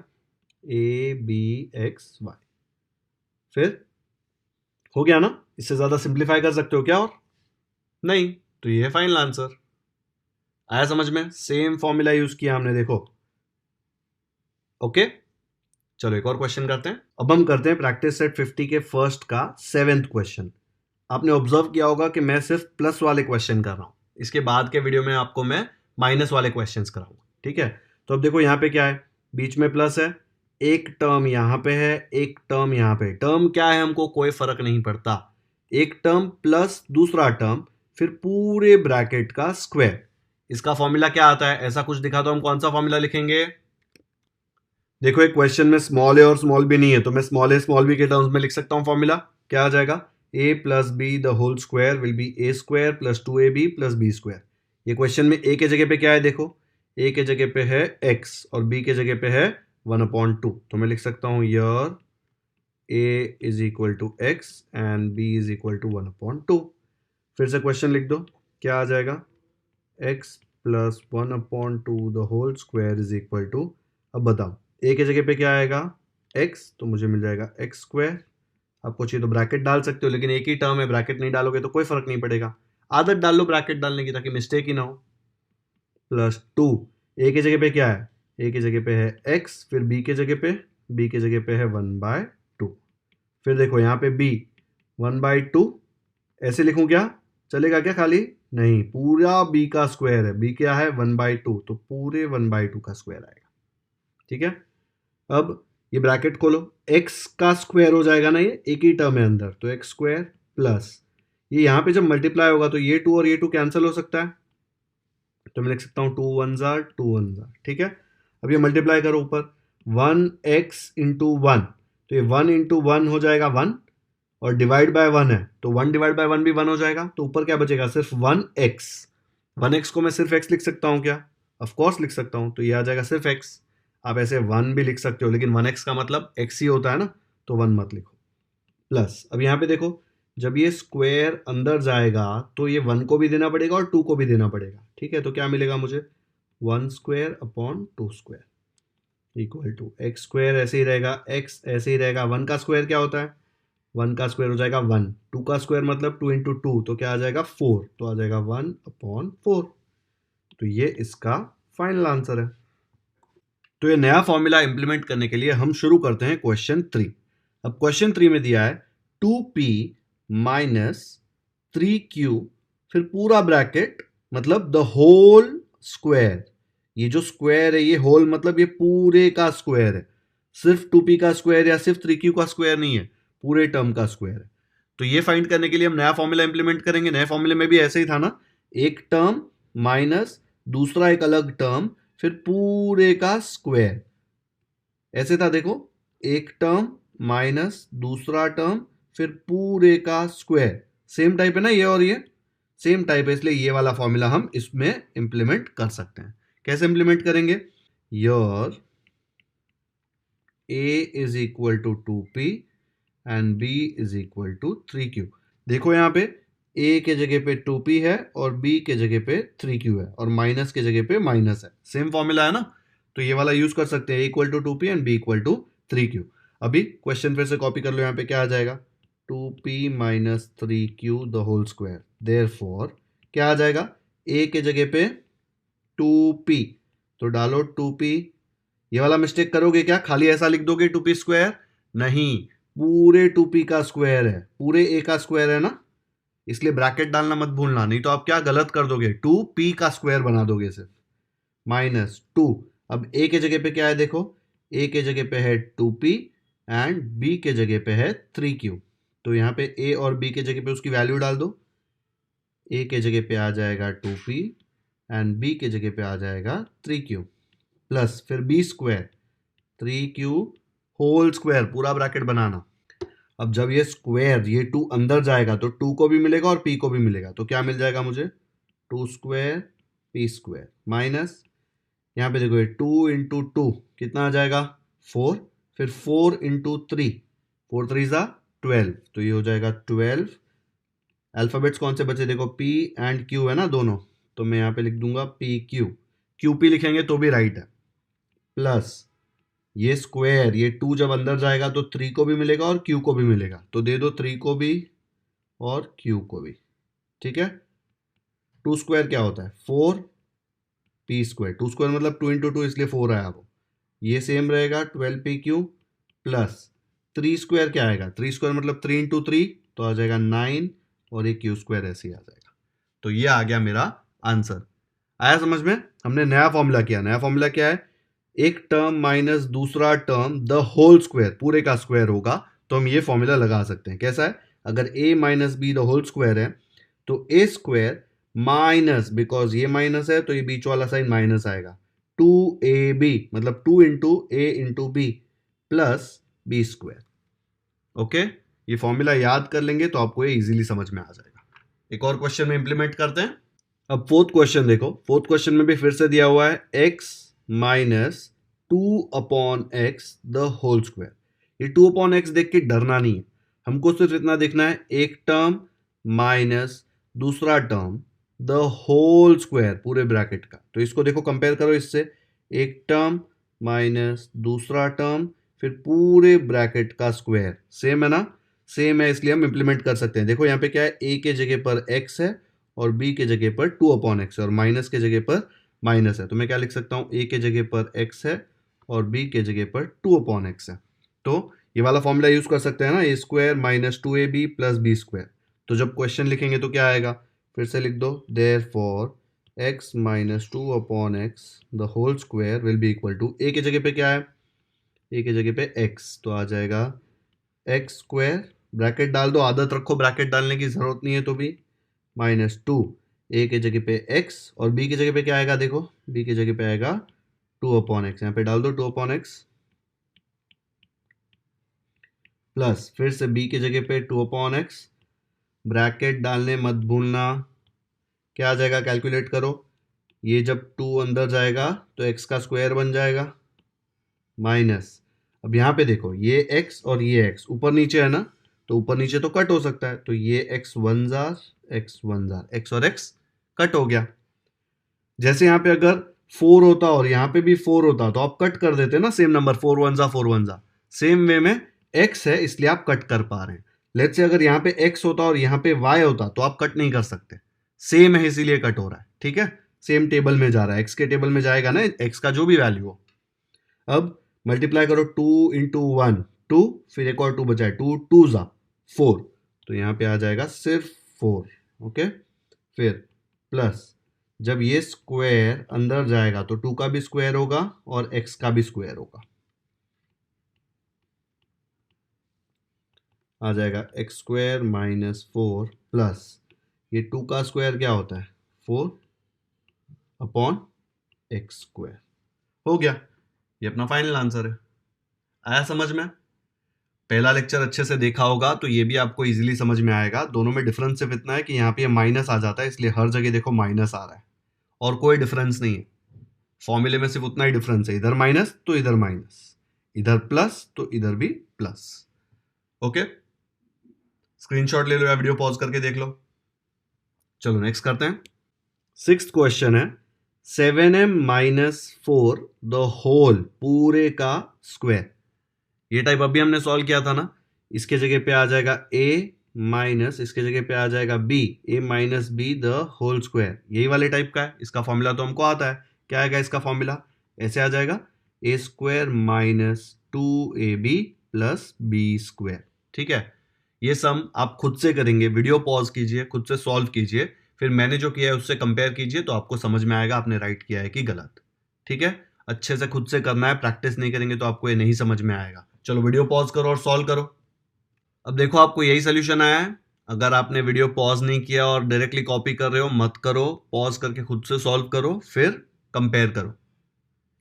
ABXY, फिर हो गया ना, इससे ज़्यादा सिंप्लीफाई कर सकते हो क्या और नहीं, तो ये है फाइनल आंसर। आया समझ में, सेम फॉर्मूला यूज किया हमने, देखो। ओके, चलो एक और क्वेश्चन करते हैं। अब हम करते हैं प्रैक्टिस सेट 50 के फर्स्ट का 7th क्वेश्चन। आपने ऑब्जर्व किया होगा कि मैं सिर्फ प्लस वाले क्वेश्चन कर रहा हूं, इसके बाद के वीडियो में आपको मैं माइनस वाले क्वेश्चंस कराऊंगा। ठीक है, तो अब देखो यहाँ पे क्या है, बीच में प्लस है, एक टर्म यहाँ पे है, एक टर्म यहाँ पे, टर्म क्या है हमको कोई फर्क नहीं पड़ता, एक टर्म प्लस दूसरा टर्म, फिर पूरे ब्रैकेट का स्क्वायर। इसका फॉर्मूला क्या आता है, ऐसा कुछ दिखा तो हम कौन सा फॉर्मूला लिखेंगे, देखो एक क्वेश्चन में स्मॉल ए और स्मॉल बी नहीं है, तो मैं स्मॉल ए स्मॉल बी के टर्म्स में लिख सकता हूं फॉर्मूला, क्या आ जाएगा a plus B the whole square will be a square plus 2ab plus b square. ये क्वेश्चन में a के जगह पे क्या है देखो, a के जगह पे है x और b के जगह पे है 1/2। तो मैं लिख सकता हूँ your a is equal to x and b is equal to 1/2। फिर से क्वेश्चन लिख दो, क्या आ जाएगा, x plus 1/2 the whole square is equal to, अब बताओ a के जगह पे क्या आएगा x, तो मुझे मिल जाएगा x स्क्वायर। आपको चाहिए तो ब्रैकेट डाल सकते हो, लेकिन एक ही टर्म है, ब्रैकेट नहीं डालोगे तो कोई फर्क नहीं पड़ेगा। आदत डाल लो ब्रैकेट डालने की ताकि मिस्टेक ही ना हो। प्लस 2, ए के जगह पे क्या है, ए के जगह पे है x, फिर b के जगह पे, b के जगह पे है 1/2। फिर देखो यहाँ पे b 1/2, ऐसे लिखूं क्या, चलेगा क्या खाली, नहीं, पूरा b का स्क्वायर है, b क्या है 1/2, तो पूरे 1/2 का स्क्वायर आएगा। ठीक है, अब ये ब्रैकेट खोलो, x का स्क्वायर हो जाएगा ना, ये एक ही टर्म है अंदर, तो x स्क्वायर प्लस ये यहाँ पे जब मल्टीप्लाई होगा तो ये 2 और ये 2 कैंसिल हो सकता है, तो मैं लिख सकता हूँ 2 1 जार 2 1 जार। ठीक है, अब ये मल्टीप्लाई करो ऊपर, 1x इंटू 1, तो ये 1 इंटू 1 हो जाएगा 1, और डिवाइड बाय 1 है तो 1 डिवाइड बाय 1 भी 1 हो जाएगा, तो ऊपर क्या बचेगा, सिर्फ 1x। 1x को मैं सिर्फ x लिख सकता हूँ क्या, ऑफ कोर्स लिख सकता हूँ, तो ये आ जाएगा सिर्फ x। आप ऐसे 1 भी लिख सकते हो, लेकिन 1x का मतलब x ही होता है ना, तो 1 मत लिखो। प्लस अब यहाँ पे देखो, जब ये स्क्वायर अंदर जाएगा तो ये 1 को भी देना पड़ेगा और 2 को भी देना पड़ेगा। ठीक है, तो क्या मिलेगा मुझे, 1 square upon 2 square equal to X square, ऐसे ही रहेगा, x ऐसे ही रहेगा, 1 का स्क्वायर क्या होता है, 1 का स्क्वायर हो जाएगा 1, 2 का स्क्वायर मतलब 2 इंटू 2, तो क्या आ जाएगा 4, तो आ जाएगा 1/4। तो ये इसका फाइनल आंसर है। तो ये नया फॉर्मूला इंप्लीमेंट करने के लिए हम शुरू करते हैं क्वेश्चन 3। अब क्वेश्चन 3 में दिया है 2p माइनस 3q, फिर पूरा ब्रैकेट मतलब द होल स्क्वायर। ये जो स्क्वायर है ये होल मतलब ये पूरे का स्क्वायर है, सिर्फ 2p का स्क्वायर या सिर्फ 3q का स्क्वायर नहीं है, पूरे टर्म का स्क्वायर है। तो ये फाइंड करने के लिए हम नया फॉर्मूला इंप्लीमेंट करेंगे। नए फॉर्मूले में भी ऐसे ही था ना, एक टर्म माइनस दूसरा एक अलग टर्म, फिर पूरे का स्क्वायर, ऐसे था देखो, एक टर्म माइनस दूसरा टर्म फिर पूरे का स्क्वायर। सेम टाइप है ना ये, और ये सेम टाइप है, इसलिए ये वाला फॉर्मूला हम इसमें इंप्लीमेंट कर सकते हैं। कैसे इंप्लीमेंट करेंगे, your a is equal to 2p and b is equal to 3q। देखो यहाँ पे a के जगह पे 2p है और b के जगह पे 3q है, और माइनस के जगह पे माइनस है, सेम फॉर्मूला है ना, तो ये वाला यूज कर सकते हैं, a equal to 2p and b equal to 3q। अभी क्वेश्चन फिर से कॉपी कर लो, यहाँ पे क्या आ जाएगा, 2p minus 3q the whole square, therefore क्या आ जाएगा, a के जगह पे 2p, तो डालो 2p। ये वाला मिस्टेक करोगे क्या, खाली ऐसा लिख दोगे 2p स्क्वायर, नहीं, पूरे 2p का स्क्वायर है, पूरे a का स्क्वायर है ना, इसलिए ब्रैकेट डालना मत भूलना, नहीं तो आप क्या गलत कर दोगे, 2p का स्क्वायर बना दोगे सिर्फ, माइनस 2। अब a के जगह पे क्या है देखो, a के जगह पे है 2p एंड b के जगह पे है 3q, तो यहाँ पे a और b के जगह पे उसकी वैल्यू डाल दो, a के जगह पे आ जाएगा 2p एंड b के जगह पे आ जाएगा 3q, प्लस फिर b square 3q whole square, पूरा ब्रैकेट बनाना। अब जब ये स्क्वायर ये 2 अंदर जाएगा तो 2 को भी मिलेगा और p को भी मिलेगा, तो क्या मिल जाएगा मुझे, 2 स्क्वायर p स्क्वायर माइनस, यहाँ पे देखो ये 2 इंटू 2 कितना आ जाएगा 4, फिर 4 इंटू 3, 4 3 ज़ा 12, तो ये हो जाएगा 12। अल्फ़ाबेट्स कौन से बचे देखो, p एंड q है ना दोनों, तो मैं यहाँ पे लिख दूंगा p q, qp लिखेंगे तो भी राइट है, प्लस ये स्क्वायर ये 2 जब अंदर जाएगा तो 3 को भी मिलेगा और q को भी मिलेगा, तो दे दो 3 को भी और q को भी। ठीक है, 2 स्क्वायर क्या होता है 4 p स्क्वायर, 2 स्क्वायर मतलब 2 इंटू 2 इसलिए 4 आया वो, ये सेम रहेगा 12pq, प्लस 3 स्क्वायर क्या आएगा, 3 स्क्वायर मतलब 3 इंटू 3, तो आ जाएगा 9, और ये q स्क्वायर ऐसे ही आ जाएगा। तो ये आ गया मेरा आंसर। आया समझ में, हमने नया फॉर्मूला किया। नया फॉर्मूला क्या है, एक टर्म माइनस दूसरा टर्म द होल स्क्वायर, पूरे का स्क्वायर होगा, तो हम ये फॉर्मूला लगा सकते हैं। कैसा है, अगर a minus B the whole square है तो a स्क्वायर माइनस, बिकॉज ये माइनस है तो ये बीच वाला साइन माइनस आएगा, 2ab मतलब 2 into a into b plus B square. Okay, ये फॉर्मूला याद कर लेंगे तो आपको ये इजीली समझ में आ जाएगा। एक और क्वेश्चन में इंप्लीमेंट करते हैं। अब फोर्थ क्वेश्चन देखो, फोर्थ क्वेश्चन में भी फिर से दिया हुआ है x minus 2/x the whole square. ये 2/x देख के डरना नहीं है, हमको सिर्फ इतना देखना है, एक टर्म माइनस दूसरा टर्म द होल स्क्वायर पूरे ब्रैकेट का। तो इसको देखो कंपेयर करो इससे, एक टर्म माइनस दूसरा टर्म फिर पूरे ब्रैकेट का स्क्वायर। सेम है ना, सेम है, इसलिए हम इंप्लीमेंट कर सकते हैं। देखो यहाँ पे क्या है, a के जगह पर x है और b के जगह पर 2/x है और माइनस के जगह पर माइनस है। तो मैं क्या लिख सकता हूँ, a के जगह पर x है और b के जगह पर 2/x है। तो ये वाला फॉर्मूला यूज कर सकते हैं ना, a square minus 2ab plus B square. तो जब क्वेश्चन लिखेंगे तो क्या आएगा, फिर से लिख दो, therefore x minus 2/x the whole square will be equal to, a के जगह पे क्या है, a के जगह पे x, तो आ जाएगा x स्क्वायर, ब्रैकेट डाल दो, आदत रखो ब्रैकेट डालने की, जरूरत नहीं है तो भी, माइनस 2, a के जगह पे x और b की जगह पे क्या आएगा, देखो b की जगह पे आएगा 2/x, यहाँ पे डाल दो 2/x प्लस फिर से b की जगह पे 2/x, ब्रैकेट डालने मत भूलना, क्या आ जाएगा, कैलकुलेट करो, ये जब 2 अंदर जाएगा तो x का स्क्वायर बन जाएगा, माइनस, अब यहाँ पे देखो ये x और ये x ऊपर नीचे है ना, तो ऊपर नीचे तो कट हो सकता है, तो ये x वन जार x और x कट हो गया। जैसे यहाँ पे अगर 4 होता और यहाँ पे भी 4 होता तो आप कट कर देते ना, सेम नंबर 4 वन जा, सेम वे में x है इसलिए आप कट कर पा रहे हैं। लेट्स से अगर यहाँ पे x होता और यहाँ पे y होता तो आप कट नहीं कर सकते, सेम है इसीलिए कट हो रहा है, ठीक है, सेम टेबल में जा रहा है, x के टेबल में जाएगा ना x का जो भी वैल्यू हो। अब मल्टीप्लाई करो 2 इंटू 1 2, फिर एक और 2 बचा है, 2 2 जा 4, तो यहाँ पे आ जाएगा सिर्फ 4, ओके। फिर प्लस जब ये स्क्वायर अंदर जाएगा तो 2 का भी स्क्वायर होगा और x का भी स्क्वायर होगा, आ जाएगा x स्क्वायर माइनस 4 प्लस ये 2 का स्क्वायर क्या होता है 4/x स्क्वायर। हो गया, ये अपना फाइनल आंसर है। आया समझ में? पहला लेक्चर अच्छे से देखा होगा तो ये भी आपको इजीली समझ में आएगा। दोनों में डिफरेंस सिर्फ इतना है कि यहाँ पे माइनस आ जाता है, इसलिए हर जगह देखो माइनस आ रहा है, और कोई डिफरेंस नहीं है। फॉर्मूले में सिर्फ उतना ही डिफरेंस है, इधर माइनस तो इधर माइनस, इधर प्लस तो इधर भी प्लस। ओके, स्क्रीनशॉट ले लो या वीडियो पॉज करके देख लो। चलो नेक्स्ट करते हैं। सिक्स्थ क्वेश्चन है 7m माइनस 4 द होल पूरे का स्क्वायर। ये टाइप अभी हमने सॉल्व किया था ना, इसके जगह पे आ जाएगा a माइनस, इसके जगह पे आ जाएगा b, a minus b the whole square, यही वाले टाइप का है। इसका फॉर्मूला तो हमको आता है, क्या आएगा इसका फॉर्मूला, ऐसे आ जाएगा a square minus 2ab plus b square, ठीक है। ये सम आप खुद से करेंगे, वीडियो पॉज कीजिए, खुद से सॉल्व कीजिए, फिर मैंने जो किया है उससे कंपेयर कीजिए, तो आपको समझ में आएगा आपने राइट किया है कि गलत, ठीक है। अच्छे से खुद से करना है, प्रैक्टिस नहीं करेंगे तो आपको ये नहीं समझ में आएगा। चलो वीडियो पॉज करो और सॉल्व करो। अब देखो आपको यही सोल्यूशन आया है। अगर आपने वीडियो पॉज नहीं किया और डायरेक्टली कॉपी कर रहे हो, मत करो, पॉज करके खुद से सॉल्व करो, फिर कंपेयर करो।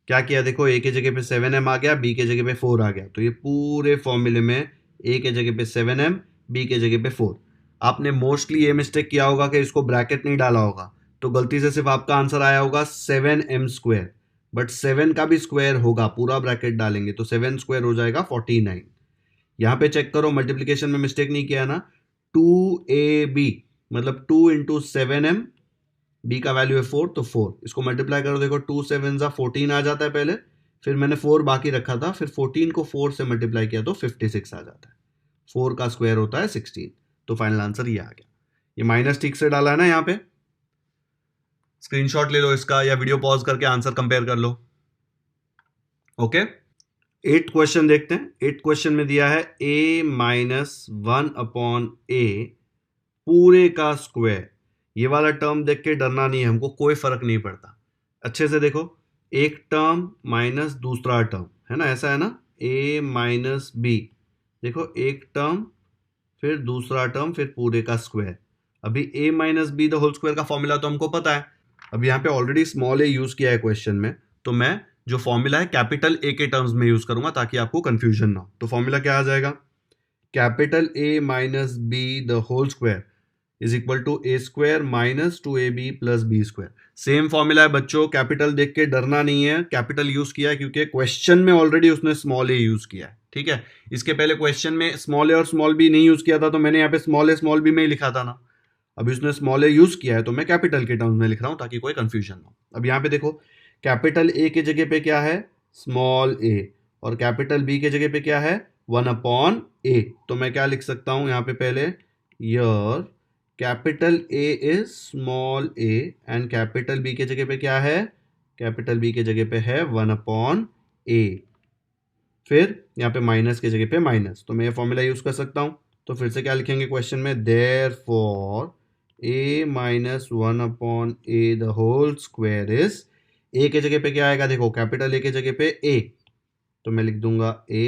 क्या किया देखो, a के जगह पे 7m आ गया, b के जगह पे 4 आ गया, तो ये पूरे फॉर्मूले में a के जगह पे 7m, b के जगह पे 4। आपने मोस्टली ये मिस्टेक किया होगा कि इसको ब्रैकेट नहीं डाला होगा, तो गलती से सिर्फ आपका आंसर आया होगा 7m स्क्वायर, बट 7 का भी स्क्वायर होगा, पूरा ब्रैकेट डालेंगे तो 7 स्क्वायर हो जाएगा 49। यहाँ पे चेक करो, मल्टीप्लीकेशन में मिस्टेक नहीं किया ना, 2ab मतलब 2 इंटू 7m, b का वैल्यू है 4 तो 4, इसको मल्टीप्लाई करो, देखो 2 7 जा 14 आ जाता है पहले, फिर मैंने 4 बाकी रखा था, फिर 14 को 4 से मल्टीप्लाई किया तो 56 आ जाता है, 4 का स्क्वायर होता है 16, तो फाइनल आंसर ये आ गया। ये माइनस ठीक से डाला है ना यहाँ पे, स्क्रीनशॉट ले लो इसका या वीडियो पॉज करके आंसर कंपेयर कर लो। ओके, 8th क्वेश्चन देखते हैं। 8th क्वेश्चन में दिया है a माइनस 1/a पूरे का स्क्वायर। ये वाला टर्म देख के डरना नहीं है, हमको कोई फर्क नहीं पड़ता। अच्छे से देखो, एक टर्म माइनस दूसरा टर्म है ना, ऐसा है ना, a माइनस b, देखो एक टर्म फिर दूसरा टर्म फिर पूरे का स्क्वायर। अभी a minus B the whole square का फॉर्मूला तो हमको पता है, अब यहाँ पे ऑलरेडी स्मॉल a यूज किया है क्वेश्चन में, तो मैं जो फॉर्मूला है कैपिटल A के टर्म्स में यूज करूंगा ताकि आपको कंफ्यूजन ना हो। तो फॉर्मूला क्या आ जाएगा, capital A minus B the whole square is equal to a square minus 2ab plus B square. Same formula है बच्चों, कैपिटल देख के डरना नहीं है, कैपिटल यूज किया है क्योंकि क्वेश्चन में ऑलरेडी उसने स्मॉल ए यूज किया है, ठीक है। इसके पहले क्वेश्चन में स्मॉल ए और स्मॉल बी नहीं यूज किया था, तो मैंने यहाँ पे स्मॉल ए स्मॉल बी में ही लिखा था ना। अभी उसने स्मॉल ए यूज किया है तो मैं कैपिटल के टर्म्स में लिख रहा हूं ताकि कोई कंफ्यूजन ना हो। अब यहाँ पे देखो, कैपिटल ए की जगह पे क्या है, स्मॉल ए, और कैपिटल बी के जगह पे क्या है, 1/a। तो मैं क्या लिख सकता हूं यहाँ पे, पहले यर capital A is small A and capital B के जगह पे क्या है, कैपिटल बी के जगह पे है 1/a। फिर यहाँ पे माइनस की जगह पे माइनस, तो मैं ये फॉर्मूला यूज कर सकता हूँ। तो फिर से क्या लिखेंगे क्वेश्चन में, therefore a minus 1/a the whole square is, a के जगह पे क्या आएगा, देखो कैपिटल ए के जगह पे a, तो मैं लिख दूंगा a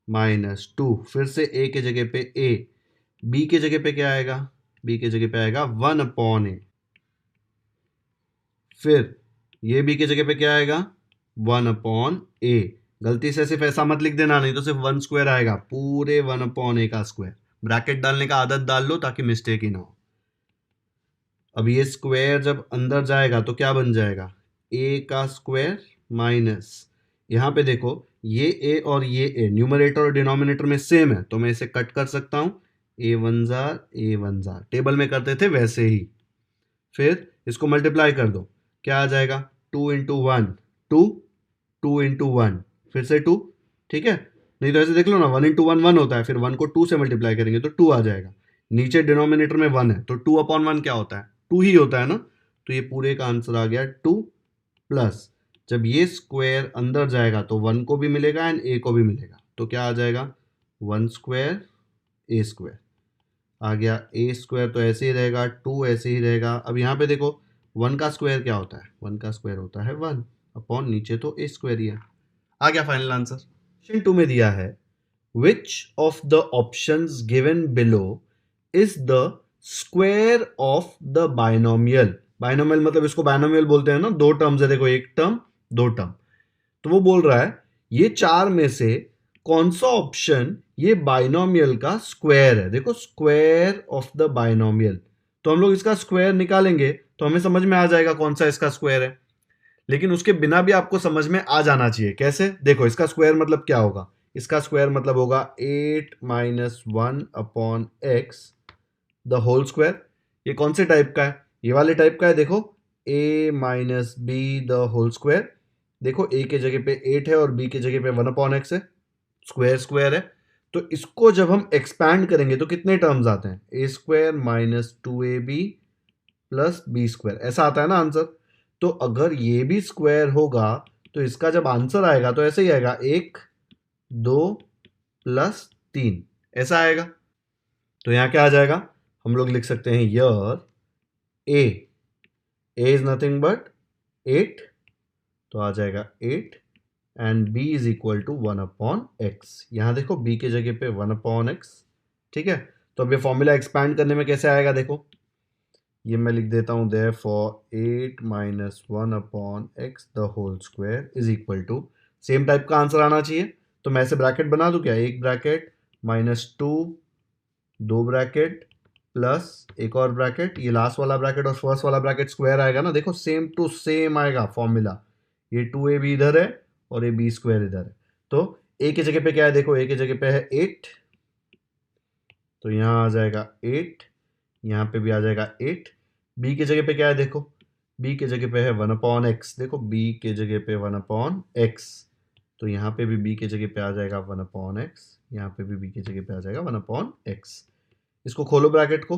माइनस 2, फिर से a के जगह पे a, b के जगह पे क्या आएगा, b के जगह पे आएगा 1/a, फिर ये b के जगह पे क्या आएगा 1/a। गलती से सिर्फ ऐसा मत लिख देना, नहीं तो सिर्फ 1 स्क्वायर आएगा, पूरे 1/a का स्क्वायर। ब्रैकेट डालने का आदत डाल लो ताकि मिस्टेक ही ना हो। अब ये स्क्वायर जब अंदर जाएगा तो क्या बन जाएगा, a का स्क्वायर माइनस, यहाँ पे देखो ये a और ये a न्यूमरेटर और डिनोमिनेटर में सेम है, तो मैं इसे कट कर सकता हूँ, a1 टेबल में करते थे वैसे ही। फिर इसको मल्टीप्लाई कर दो, क्या आ जाएगा, 2 इंटू 1 2, 2 इंटू 1 फिर से 2, ठीक है। नहीं तो ऐसे देख लो ना, 1 इंटू 1 1 होता है, फिर 1 को 2 से मल्टीप्लाई करेंगे तो 2 आ जाएगा। नीचे डिनोमिनेटर में 1 है तो 2/1 क्या होता है, 2 ही होता है ना। तो ये पूरे का आंसर आ गया 2, प्लस जब ये स्क्वायर अंदर जाएगा तो 1 को भी मिलेगा एंड a को भी मिलेगा, तो क्या आ जाएगा 1 स्क्वायर a स्क्वायर आ गया। a स्क्वायर तो ऐसे ही रहेगा, 2 ऐसे ही रहेगा। अब यहाँ पे देखो 1 का स्क्वायर क्या होता है, 1 का स्क्वायर होता है 1 अपॉन नीचे तो a स्क्वायर ही है। आ गया फाइनल आंसर। क्वेश्चन 2 में दिया है, which of the options given below is the square of the binomial। Binomial मतलब इसको बाइनोमियल बोलते हैं ना, दो टर्म्स है, देखो एक टर्म दो टर्म। तो वो बोल रहा है ये चार में से कौन सा ऑप्शन ये बाइनोमियल का स्क्वायर है। देखो स्क्वायर ऑफ द बाइनोमियल, तो हम लोग इसका स्क्वायर निकालेंगे तो हमें समझ में आ जाएगा कौन सा इसका स्क्वायर है। लेकिन उसके बिना भी आपको समझ में आ जाना चाहिए, कैसे, देखो इसका स्क्वायर मतलब क्या होगा, इसका स्क्वायर मतलब होगा 8 minus 1/x the whole square. ये कौन से टाइप का है, ये वाले टाइप का है। देखो a minus B the whole square, देखो a के जगह पे 8 है और b के जगह पे 1/x है, स्क्वायर स्क्वायर है। तो इसको जब हम एक्सपैंड करेंगे तो कितने टर्म्स आते हैं, a square minus 2ab plus B square, ऐसा आता है ना आंसर। तो अगर ये भी स्क्वायर होगा तो इसका जब आंसर आएगा तो ऐसे ही आएगा 1 2 प्लस 3, ऐसा आएगा। तो यहां क्या आ जाएगा, हम लोग लिख सकते हैं यर ए इज नथिंग बट 8, तो आ जाएगा 8 and b is equal to 1/x। यहां देखो b की जगह पे 1/x, ठीक है। तो अब ये फॉर्मूला एक्सपैंड करने में कैसे आएगा, देखो ये मैं लिख देता हूँ, therefore 8 minus 1/x the whole square is equal to, same type का आंसर आना चाहिए। तो मैं ऐसे ब्रैकेट बना दूं क्या, एक ब्रैकेट माइनस 2, दो ब्रैकेट प्लस एक और ब्रैकेट, ये लास्ट वाला ब्रैकेट और फर्स्ट वाला ब्रैकेट स्क्वायर आएगा ना, देखो सेम टू सेम आएगा फॉर्मूला। ये 2ab इधर है और ये b स्क्वायर इधर है। तो a की जगह पे क्या है, देखो a की जगह पे है 8, तो यहाँ आ जाएगा 8, यहाँ पे भी आ जाएगा 8। b की जगह पे क्या है, देखो b की जगह पे है 1/x, देखो b के जगह पे 1/x, तो यहाँ पे भी b के जगह पे आ जाएगा 1/x, यहाँ पे भी b की जगह पे आ जाएगा 1/x। इसको खोलो ब्रैकेट को,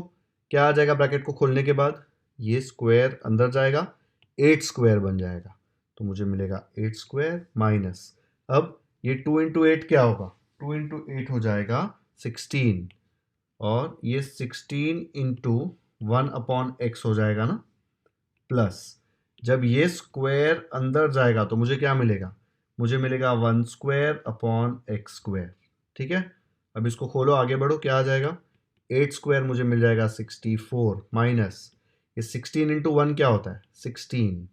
क्या आ जाएगा ब्रैकेट को खोलने के बाद, ये स्क्वायर अंदर जाएगा 8 स्क्वायर बन जाएगा, तो मुझे मिलेगा 8 स्क्वायर माइनस, अब ये 2 इंटू 8 क्या होगा, 2 इंटू 8 हो जाएगा 16, और ये 16 इंटू 1/x हो जाएगा ना, प्लस जब ये स्क्वायर अंदर जाएगा तो मुझे क्या मिलेगा, मुझे मिलेगा 1 स्क्वायर अपॉन x स्क्वायर, ठीक है। अब इसको खोलो आगे बढ़ो, क्या आ जाएगा, 8 स्क्वायर मुझे मिल जाएगा 64 माइनस ये 16 इंटू 1 क्या होता है 16,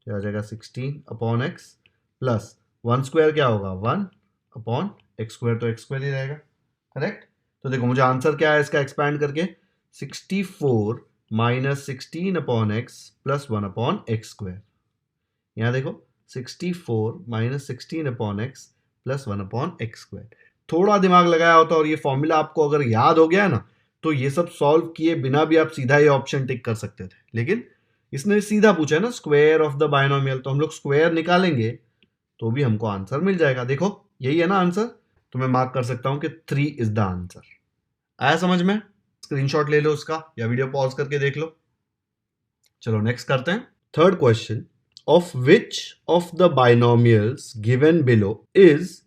क्या आ जाएगा 16 अपॉन x, प्लस 1 स्क्वायर क्या होगा 1 अपॉन x स्क्वायर, तो x स्क्वायर ही रहेगा। करेक्ट। तो देखो मुझे आंसर क्या है इसका एक्सपैंड करके, 64 minus 16 upon x plus 1 upon x square. यहाँ देखो 64 minus 16 upon x plus 1 upon x square. थोड़ा दिमाग लगाया होता और ये फॉर्मूला आपको अगर याद हो गया ना, तो ये सब सॉल्व किए बिना भी आप सीधा ये ऑप्शन टिक कर सकते थे, लेकिन इसने सीधा पूछा है ना स्क्वायर ऑफ द बायनोमियल, तो हम लोग स्क्वायर निकालेंगे तो भी हमको आंसर मिल जाएगा। देखो यही है ना आंसर, तो मैं मार्क कर सकता हूं कि 3 इज द आंसर। आया समझ में? स्क्रीनशॉट ले लो उसका या वीडियो पॉज करके देख लो। चलो नेक्स्ट करते हैं। Third question, of which of the binomials given below is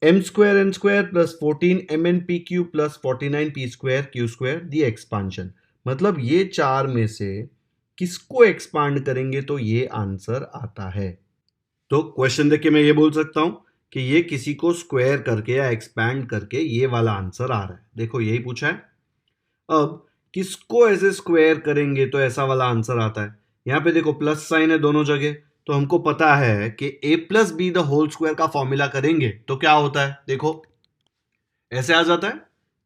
m square n square plus 14 mn p cube plus 49 p square q square the expansion। मतलब ये चार में से किसको एक्सपांड करेंगे तो ये आंसर आता है। तो क्वेश्चन देख के मैं ये बोल सकता हूं कि ये किसी को स्क्वायर करके या एक्सपैंड करके ये वाला आंसर आ रहा है। देखो यही पूछा है। अब किसको ऐसे स्क्वायर करेंगे तो ऐसा वाला आंसर आता है। यहां पे देखो प्लस साइन है दोनों जगह, तो हमको पता है कि a plus B the whole square का फॉर्मूला करेंगे तो क्या होता है, देखो ऐसे आ जाता है।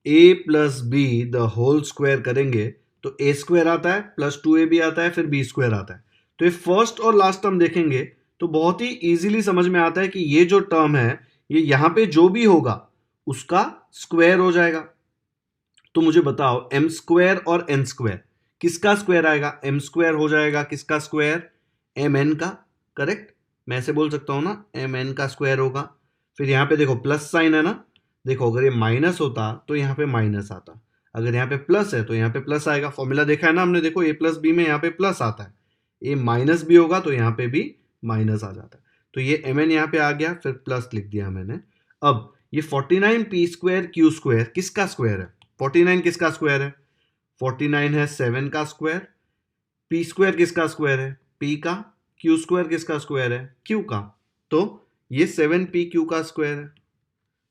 a plus B the whole square करेंगे तो a स्क्वायर आता है प्लस 2ab आता है फिर b स्क्वायर आता है। तो ये फर्स्ट और लास्ट टर्म देखेंगे तो बहुत ही इजीली समझ में आता है कि ये जो टर्म है ये यहां पे जो भी होगा उसका स्क्वायर हो जाएगा। तो मुझे बताओ एम स्क्वायर और एन स्क्वायर किसका स्क्वायर आएगा। एम स्क्वायर हो जाएगा किसका स्क्वायर, एम एन का। करेक्ट, मैं ऐसे बोल सकता हूं ना, एम एन का स्क्वायर होगा। फिर यहां पे देखो प्लस साइन है ना, देखो अगर ये माइनस होता तो यहाँ पे माइनस आता, अगर यहाँ पे प्लस है तो यहाँ पे प्लस आएगा। फॉर्मूला देखा है ना हमने, देखो ए प्लस बी में यहाँ पे प्लस आता है, ए माइनस भी होगा तो यहाँ पे भी माइनस आ जाता है। तो ये एम एन यहाँ पे आ गया, फिर प्लस लिख दिया मैंने। अब ये 49 पी स्क्वायर क्यू स्क्वायर किसका स्क्वायर है, 49 किसका स्क्वायर है, 49 है 7 का स्क्वायर। पी स्क्वायर किसका स्क्वायर है, पी का। क्यू स्क्वायर किसका स्क्वायर है, क्यू का। तो ये 7p क्यू का स्क्वायर है।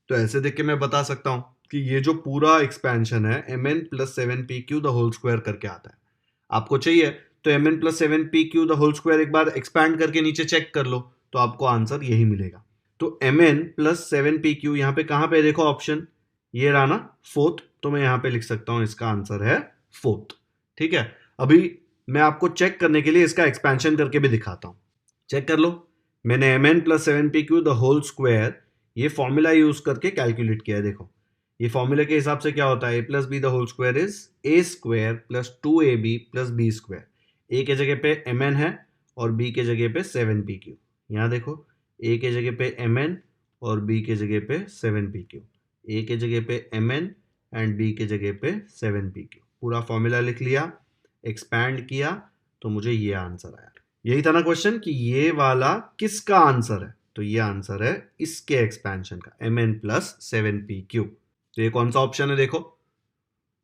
तो ऐसे देख के मैं बता सकता हूं कि ये जो पूरा एक्सपेंशन है m n plus 7p q the whole square करके आता है। आपको चाहिए तो m n plus 7p q the whole square एक बार एक्सपैंड करके नीचे चेक कर लो तो आपको आंसर यही मिलेगा। तो m n plus 7p Q यहाँ पे कहां पे देखो ऑप्शन, ये रहा ना फोर्थ, तो मैं यहाँ पे लिख सकता हूं इसका आंसर है फोर्थ। ठीक है, अभी मैं आपको चेक करने के लिए इसका एक्सपेंशन करके भी दिखाता हूं। चेक कर लो, मैंने m n plus 7p q the whole square ये फॉर्मूला यूज करके कैलकुलेट किया है। देखो ये फॉर्मूला के हिसाब से क्या होता है, A plus B the whole square is A square plus 2ab plus B square. A के जगह पे एम एन है और बी के जगह पे 7p क्यू। यहाँ देखो ए के जगह पे एम एन और बी के जगह पे 7p क्यू, ए के जगह पे एम एन एंड बी के जगह पे 7p क्यू। पूरा फॉर्मूला लिख लिया, एक्सपैंड किया तो मुझे ये आंसर आया। यही था ना क्वेश्चन कि ये वाला किसका आंसर है, तो ये आंसर है इसके एक्सपेंशन का, M n plus 7p Q. तो ये कौन सा ऑप्शन है, देखो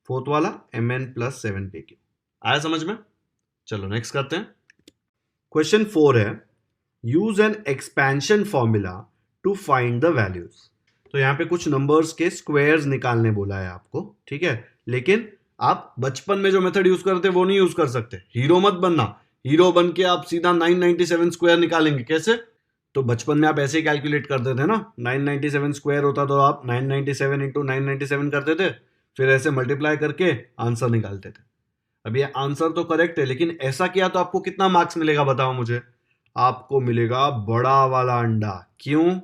फोर्थ वाला, M n plus 7p Q. आया समझ में? चलो नेक्स्ट करते हैं। क्वेश्चन 4 है, use an expansion formula to find the values. तो यहां पे कुछ नंबर्स के स्क्वायर्स निकालने बोला है आपको, ठीक है। लेकिन आप बचपन में जो मेथड यूज करते वो नहीं यूज कर सकते। हीरो मत बनना, हीरो बन के आप सीधा 997 स्क्वायर निकालेंगे कैसे? तो बचपन में आप ऐसे ही कैलकुलेट करते थे ना, 997 स्क्वायर होता तो आप 997 इंटू 997 करते थे, फिर ऐसे मल्टीप्लाई करके आंसर निकालते थे। अब ये आंसर तो करेक्ट है, लेकिन ऐसा किया तो आपको कितना मार्क्स मिलेगा बताओ मुझे? आपको मिलेगा बड़ा वाला अंडा। क्यों?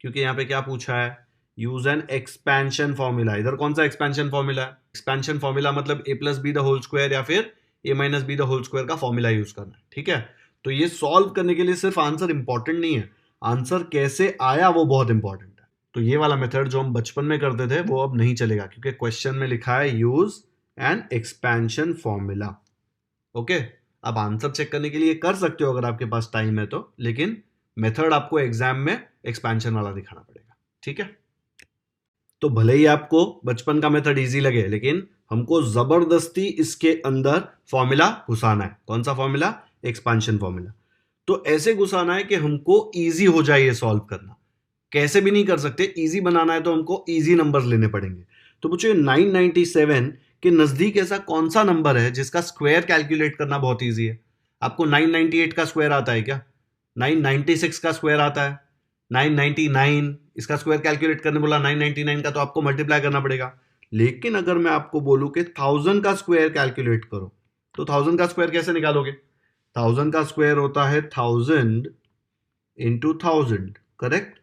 क्योंकि यहाँ पे क्या पूछा है, यूज एन एक्सपेंशन फॉर्मूला। इधर कौन सा एक्सपेंशन फॉर्मूला है? एक्सपेंशन फॉर्मूला मतलब A plus B the whole square या फिर A minus B the whole square का फॉर्मूला यूज करना है, ठीक है। तो ये सॉल्व करने के लिए सिर्फ आंसर इंपॉर्टेंट नहीं है, आंसर कैसे आया वो बहुत इंपॉर्टेंट है। तो ये वाला मेथड जो हम बचपन में करते थे वो अब नहीं चलेगा, क्योंकि क्वेश्चन में लिखा है use an expansion formula. Okay, अब आंसर चेक करने के लिए कर सकते हो अगर आपके पास टाइम है तो, लेकिन मेथड आपको एग्जाम में एक्सपेंशन वाला दिखाना पड़ेगा, ठीक है। तो भले ही आपको बचपन का मेथड इजी लगे, लेकिन हमको जबरदस्ती इसके अंदर फॉर्मूला घुसाना है। कौन सा फॉर्मूला? Expansion formula. तो ऐसे घुसाना है कि हमको इजी हो जाए ये सॉल्व करना। कैसे भी नहीं कर सकते, इजी बनाना है तो हमको इजी नंबर्स लेने पड़ेंगे। तो पूछिए 997 के नजदीक ऐसा कौन सा नंबर है जिसका स्क्वायर कैलकुलेट करना बहुत इजी है? आपको 998 का स्क्वायर आता है क्या? 996 का स्क्वायर आता है? 999 इसका स्क्वायर कैलकुलेट करने बोला, 999 का तो आपको मल्टीप्लाई करना पड़ेगा। लेकिन अगर मैं आपको बोलूं कि 1000 का स्क्वायर कैलकुलेट करो, तो 1000 का स्क्वायर कैसे निकालोगे? 1000 का स्क्वायर होता है 1000 इंटू 1000, करेक्ट।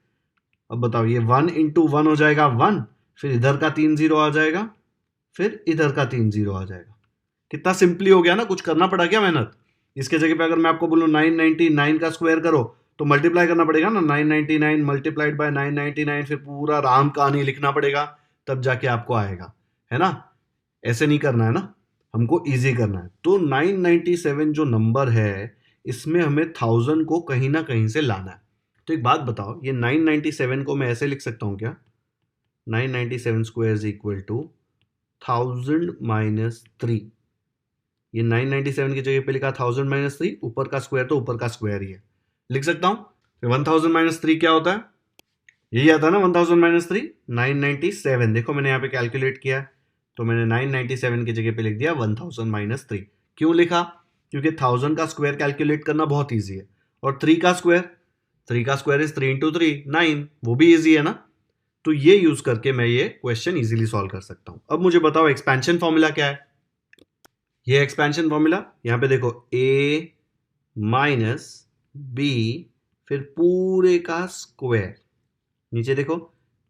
अब बताओ, ये 1 इंटू 1 हो जाएगा 1, फिर इधर का 3 जीरो आ जाएगा, फिर इधर का 3 जीरो आ जाएगा। कितना सिंपली हो गया ना, कुछ करना पड़ा क्या मेहनत? इसके जगह पे अगर मैं आपको बोलूं 999 का स्क्वायर करो, तो मल्टीप्लाई करना पड़ेगा ना, 999 मल्टीप्लाइड बाय 999, फिर पूरा राम कहानी लिखना पड़ेगा, तब जाके आपको आएगा, है ना। ऐसे नहीं करना है ना, हमको इजी करना है। तो 997 जो नंबर है, इसमें हमें 1000 को कहीं ना कहीं से लाना है। तो एक बात बताओ, ये 997 को मैं ऐसे लिख सकता हूं क्या? 997 square is equal to 1000 minus 3। ये 997 की जगह पे लिखा 1000 माइनस 3, ऊपर का स्क्वायर तो ऊपर का स्क्वायर ही है, लिख सकता हूं। 1000 माइनस 3 क्या होता है? यही आता है ना 1000 माइनस 3, 997। देखो मैंने यहाँ पे कैलकुलेट किया, तो मैंने 997 की जगह पे लिख दिया 1000 माइनस 3। क्यों लिखा? क्योंकि 1000 का स्क्वायर कैलकुलेट करना बहुत ईजी है, और 3 का स्क्वायर इज 3 इंटू 3 9, वो भी ईजी है ना। तो ये यूज करके मैं ये क्वेश्चन इजीली सॉल्व कर सकता हूं। अब मुझे बताओ एक्सपेंशन फॉर्मूला क्या है? ये एक्सपेंशन फॉर्मूला, यहां पे देखो a माइनस बी, फिर पूरे का स्क्वायर, नीचे देखो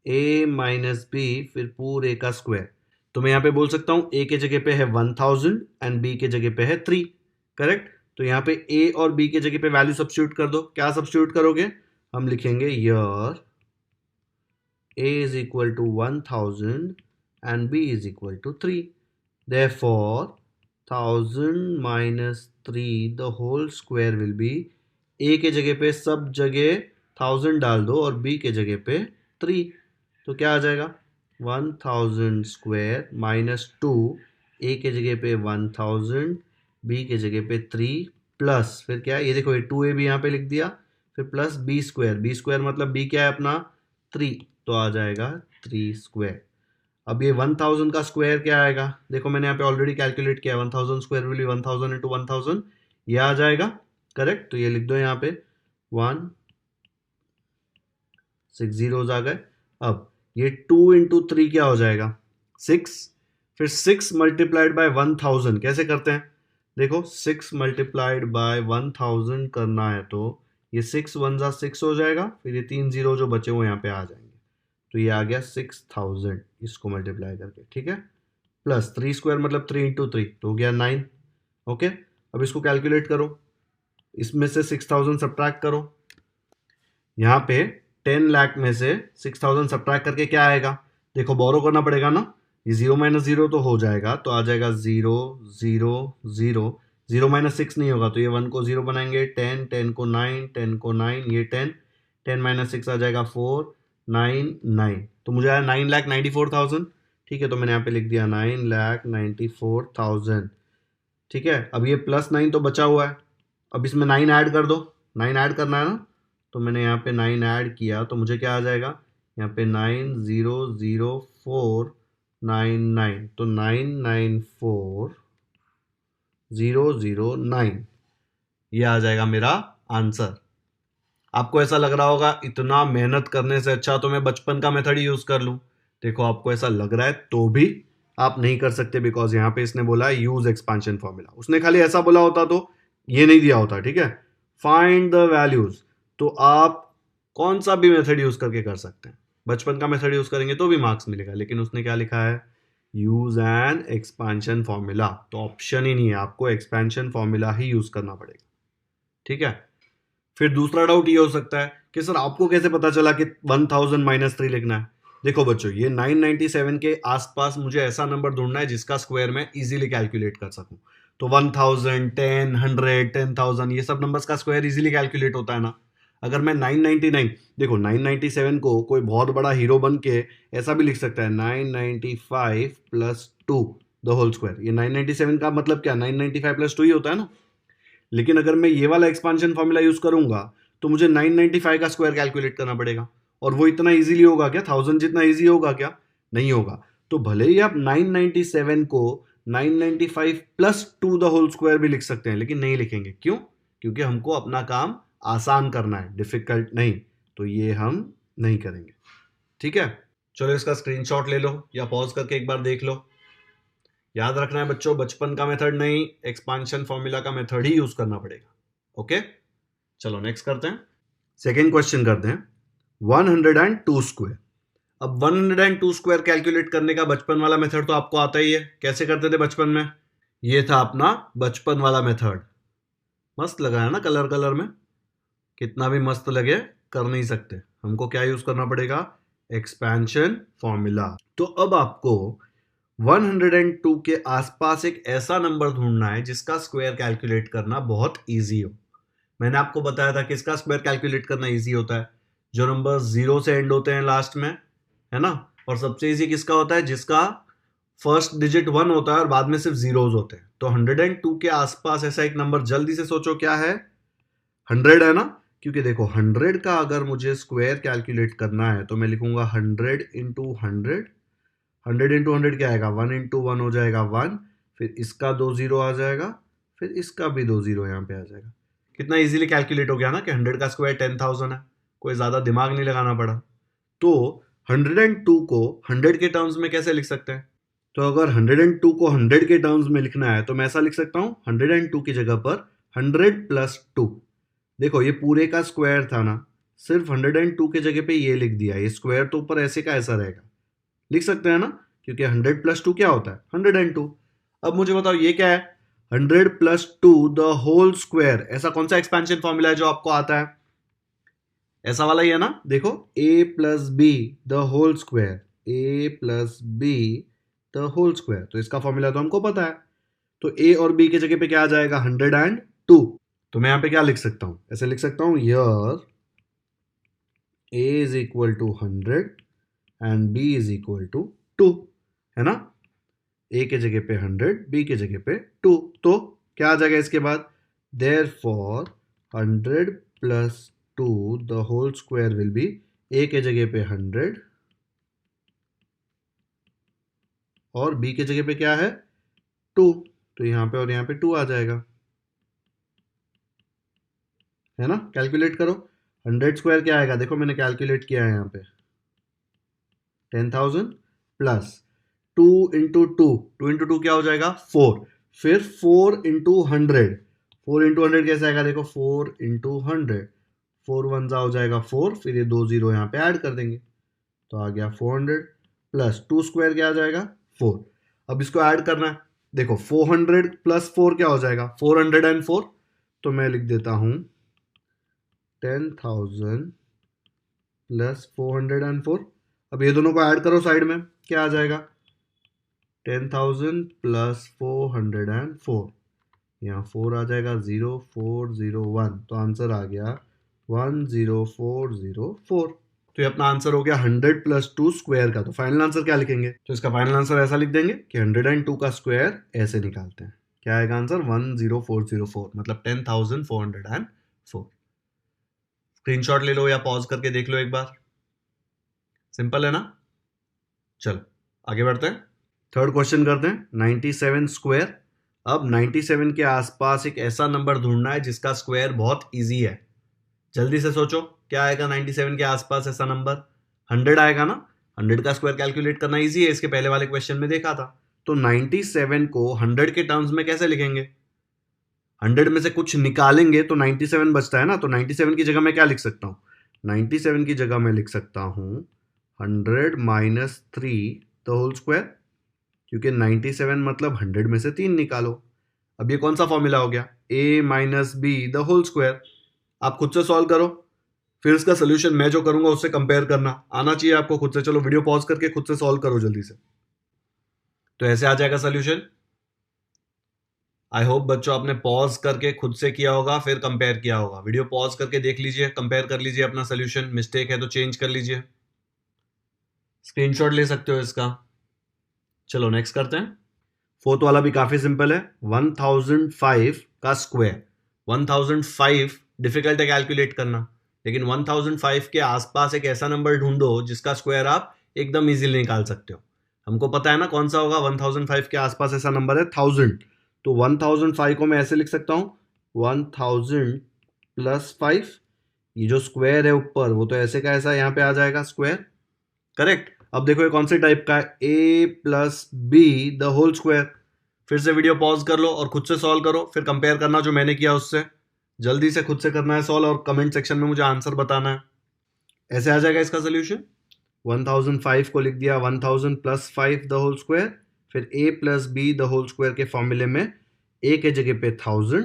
a माइनस बी, फिर पूरे का स्क्वायर। तो मैं यहां पे बोल सकता हूं a के जगह पे है 1000 एंड b के जगह पे है 3, करेक्ट। तो यहां पे a और b के जगह पे वैल्यू सब्स्टिट्यूट कर दो। क्या सब्स्टिट्यूट करोगे? हम लिखेंगे यर a is equal to 1000 and b is equal to 3. Therefore, 1000 minus 3 the whole square will be, a के जगह पे सब जगह 1000 डाल दो और b के जगह पे 3, तो क्या आ जाएगा? 1000 स्क्वायर माइनस 2, a के जगह पे 1000, b के जगह पे 3, प्लस फिर क्या है, ये देखो ये 2a भी यहाँ पे लिख दिया, फिर प्लस b स्क्वायर मतलब b क्या है अपना 3, तो आ जाएगा 3 स्क्वायर। अब ये 1000 का स्क्वायर क्या आएगा? देखो मैंने यहाँ पे ऑलरेडी कैलकुलेट किया, 1000 स्क्वायर विल बी 1000 इंटू 1000, ये आ जाएगा, करेक्ट। तो ये लिख दो यहाँ पे 1 6 जीरोज आ गए। अब ये 2 इंटू 3 क्या हो जाएगा? 6, फिर 6 मल्टीप्लाइड बाय 1000 कैसे करते हैं? देखो 6 मल्टीप्लाइड बाय 1000 करना है, तो ये 6 1 जा 6 हो जाएगा, फिर ये 3 जीरो जो बचे वो यहाँ पे आ जाएंगे, तो ये आ गया 6000 इसको मल्टीप्लाई करके, ठीक है। प्लस 3 स्क्वायर मतलब 3 इंटू 3, तो हो गया 9, ओके। अब इसको कैलकुलेट करो, इसमें से 6000 सब्ट्रैक्ट करो, यहाँ पे 10 लाख में से 6000 सब्ट्रैक्ट करके क्या आएगा? देखो बोरो करना पड़ेगा ना, ये 0 माइनस 0 तो हो जाएगा, तो आ जाएगा 0 0 0, 0 माइनस 6 नहीं होगा, तो ये 1 को 0 बनाएंगे, 10 10 को 9, 10 को 9, ये 10 10 माइनस 6 आ जाएगा 4 9 9, तो मुझे आया 9,94,000, ठीक है। तो मैंने यहाँ पे लिख दिया 9,94,000, ठीक है। अब ये प्लस 9 तो बचा हुआ है, अब इसमें 9 ऐड कर दो, 9 ऐड करना है ना, तो मैंने यहाँ पे 9 ऐड किया, तो मुझे क्या आ जाएगा? यहाँ पे 9,004,99, तो 994,009, ये आ जाएगा मेरा आंसर। आपको ऐसा लग रहा होगा इतना मेहनत करने से अच्छा तो मैं बचपन का मेथड ही यूज कर लूं। देखो आपको ऐसा लग रहा है तो भी आप नहीं कर सकते, बिकॉज यहाँ पे इसने बोला है यूज एक्सपेंशन फॉर्मूला। उसने खाली ऐसा बोला होता तो ये नहीं दिया होता, ठीक है। फाइंड द वैल्यूज, तो आप कौन सा भी मेथड यूज करके कर सकते हैं। बचपन का मेथड यूज करेंगे तो भी मार्क्स मिलेगा, लेकिन उसने क्या लिखा है? यूज एन एक्सपेंशन फॉर्मूला, तो ऑप्शन ही नहीं है, आपको एक्सपेंशन फॉर्मूला ही यूज करना पड़ेगा, ठीक है। फिर दूसरा डाउट ये हो सकता है कि सर आपको कैसे पता चला कि 1000 माइनस 3 लिखना है? देखो बच्चों, ये 997 के आसपास मुझे ऐसा नंबर ढूंढना है जिसका स्क्वायर मैं इजीली कैलकुलेट कर सकूं। तो 1000 10 100 10,000 ये सब नंबर्स का स्क्वायर इजीली कैलकुलेट होता है ना। अगर मैं 999, देखो 997 को कोई बहुत बड़ा हीरो बन के ऐसा भी लिख सकता है 995 प्लस 2 द होल स्क्वायर। ये 997 का मतलब क्या? 995 प्लस 2 ही होता है ना। लेकिन अगर मैं ये वाला एक्सपांशन फॉर्मूला यूज करूंगा तो मुझे 995 का स्क्वायर कैलकुलेट करना पड़ेगा, और वो इतना इजीली होगा क्या? 1000 जितना इजी होगा क्या? नहीं होगा। तो भले ही आप 997 को 995 प्लस 2 द होल स्क्वायर भी लिख सकते हैं, लेकिन नहीं लिखेंगे। क्यों? क्योंकि हमको अपना काम आसान करना है, डिफिकल्ट नहीं। तो ये हम नहीं करेंगे। ठीक है, चलो इसका स्क्रीनशॉट ले लो या पॉज करके एक बार देख लो। याद रखना है बच्चों, बचपन का मेथड नहीं, एक्सपांशन फॉर्मूला का मेथड ही यूज करना पड़ेगा। ओके, चलो नेक्स्ट करते हैं। सेकेंड क्वेश्चन करते हैं 102 स्क्वायर। अब 102 स्क्वायर कैलकुलेट करने का बचपन वाला मेथड तो आपको आता ही है। कैसे करते थे बचपन में? ये था अपना बचपन वाला मेथड। मस्त लग रहा है ना कलर कलर में? कितना भी मस्त लगे, कर नहीं सकते। हमको क्या यूज करना पड़ेगा? Expansion formula. तो अब आपको 102 के आसपास एक ऐसा नंबर ढूंढना है जिसका स्क्वायर कैलकुलेट करना बहुत इजी हो। मैंने आपको बताया था किसका स्क्वायर कैलकुलेट करना इजी होता है? जो नंबर 0 से एंड होते हैं लास्ट में, है ना। और सबसे इजी किसका होता है? जिसका फर्स्ट डिजिट 1 होता है और बाद में सिर्फ जीरोज होते हैं। तो 102 के आसपास ऐसा एक नंबर जल्दी से सोचो, क्या है? 100 है ना। क्योंकि देखो 100 का अगर मुझे स्क्वायर कैलकुलेट करना है तो मैं लिखूंगा 100 इंटू 100। 100 इंटू 100 क्या आएगा? 1 इंटू 1 हो जाएगा 1, फिर इसका 2 जीरो आ जाएगा, फिर इसका भी 2 जीरो यहाँ पे आ जाएगा। कितना इजीली कैलकुलेट हो गया ना कि 100 का स्क्वायर 10,000 है। कोई ज्यादा दिमाग नहीं लगाना पड़ा। तो 102 को 100 के टर्म्स में कैसे लिख सकते हैं? तो अगर 102 को 100 के टर्म्स में लिखना है तो मैं ऐसा लिख सकता हूं, 102 की जगह पर 100 प्लस 2। देखो ये पूरे का स्क्वायर था ना, सिर्फ 102 के जगह पे ये लिख दिया। ये स्क्वायर तो ऊपर ऐसे का ऐसा रहेगा, लिख सकते हैं ना, क्योंकि 100 प्लस 2 क्या होता है? 102। अब मुझे बताओ ये क्या है? 100 प्लस 2 द होल स्क्वायर। ऐसा कौन सा एक्सपेंशन फॉर्मूला है जो आपको आता है? ऐसा वाला ही है ना। देखो a plus B the whole square, a plus B the whole square. तो इसका फॉर्मूला तो हमको पता है। तो a और b की जगह पे क्या आ जाएगा? 102। तो मैं यहां पे क्या लिख सकता हूं? ऐसे लिख सकता हूं, यर a is equal to 100 and b is equal to 2, है ना। a के जगह पे 100, b के जगह पे 2। तो क्या आ जाएगा इसके बाद? Therefore 100 plus 2 the whole square will be, a के जगह पे 100 और b के जगह पे क्या है? 2। तो यहां पे और यहां पे 2 आ जाएगा, है ना। कैलकुलेट करो 100 स्क्वायर क्या आएगा? देखो मैंने कैलकुलेट किया है यहाँ पे 10,000 प्लस 2 इंटू 2 क्या हो जाएगा? 4। फिर 4 इंटू 100, 4 इंटू 100 कैसे आएगा? देखो 4 इंटू 100, 4 वन जा हो जाएगा 4, फिर ये 2 जीरो यहाँ पे ऐड कर देंगे तो आ गया 400 प्लस 2 स्क्वायर क्या आ जाएगा? 4। अब इसको ऐड करना है। देखो 400 प्लस 4 क्या हो जाएगा? 404। तो मैं लिख देता हूं 10,000 प्लस 404। अब ये दोनों को ऐड करो साइड में, क्या आ जाएगा? 10,000 प्लस 404। यहाँ 4 आ जाएगा 0401। तो आंसर आ गया 10404। तो ये अपना आंसर हो गया 100 प्लस 2 स्क्वायर का। तो फाइनल आंसर क्या लिखेंगे? तो इसका फाइनल आंसर ऐसा लिख देंगे कि 102 का स्क्वायर ऐसे निकालते हैं। क्या आएगा आंसर? 10404, मतलब 10,404। स्क्रीनशॉट ले लो या पॉज करके देख लो एक बार। सिंपल है ना। चलो आगे बढ़ते हैं। थर्ड क्वेश्चन करते हैं 97 स्क्वायर। अब 97 के आसपास एक ऐसा नंबर ढूंढना है जिसका स्क्वायर बहुत इजी है। जल्दी से सोचो क्या आएगा 97 के आसपास ऐसा नंबर? 100 आएगा ना। 100 का स्क्वायर कैलकुलेट करना इजी है, इसके पहले वाले क्वेश्चन में देखा था। तो 97 को 100 के टर्म्स में कैसे लिखेंगे? 100 में से कुछ निकालेंगे तो 97 बचता है ना। तो 97 की जगह मैं क्या लिख सकता हूँ? 97 की जगह मैं लिख सकता हूँ 100 माइनस 3 द होल स्क्वायर, क्योंकि 97 मतलब 100 में से 3 निकालो। अब ये कौन सा फॉर्मूला हो गया? a minus B the whole square. आप खुद से सॉल्व करो, फिर इसका सोल्यूशन मैं जो करूंगा उससे कंपेयर करना आना चाहिए आपको खुद से। चलो वीडियो पॉज करके खुद से सॉल्व करो जल्दी से। तो ऐसे आ जाएगा सोल्यूशन। आई होप बच्चों आपने पॉज करके खुद से किया होगा, फिर कंपेयर किया होगा। वीडियो पॉज करके देख लीजिए, कंपेयर कर लीजिए अपना सोल्यूशन। मिस्टेक है तो चेंज कर लीजिए, स्क्रीनशॉट ले सकते हो इसका। चलो नेक्स्ट करते हैं। फोर्थ वाला भी काफी सिंपल है। 1005 का स्क्वायर। 1005 डिफिकल्ट है कैलकुलेट करना, लेकिन 1005 के आसपास एक ऐसा नंबर ढूंढो जिसका स्क्वायर आप एकदम इजीली निकाल सकते हो। हमको पता है ना कौन सा होगा। 1005 के आसपास ऐसा नंबर है 1000। तो 1005 को मैं ऐसे लिख सकता हूं 1000 प्लस 5, ये जो स्क्वायर है ऊपर वो तो ऐसे का ऐसा यहाँ पे आ जाएगा स्क्वायर, करेक्ट। अब देखो ये कौन से टाइप का है, A plus B the whole square. फिर से वीडियो पॉज कर लो और खुद से सॉल्व करो, फिर कंपेयर करना जो मैंने किया उससे। जल्दी से खुद से करना है सॉल्व और कमेंट सेक्शन में मुझे आंसर बताना है। ऐसे आ जाएगा इसका सोल्यूशन। 1005 को लिख दिया 1000 प्लस 5 द होल स्क्वायर, फिर a plus B the whole square के फॉर्मूले में a के जगह पे 1000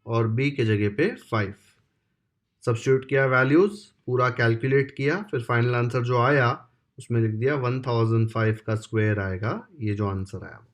और b के जगह पे 5 सब्स्टिट्यूट किया, वैल्यूज पूरा कैलकुलेट किया, फिर फाइनल आंसर जो आया उसमें लिख दिया 1005 का स्क्वायर आएगा, ये जो आंसर आया।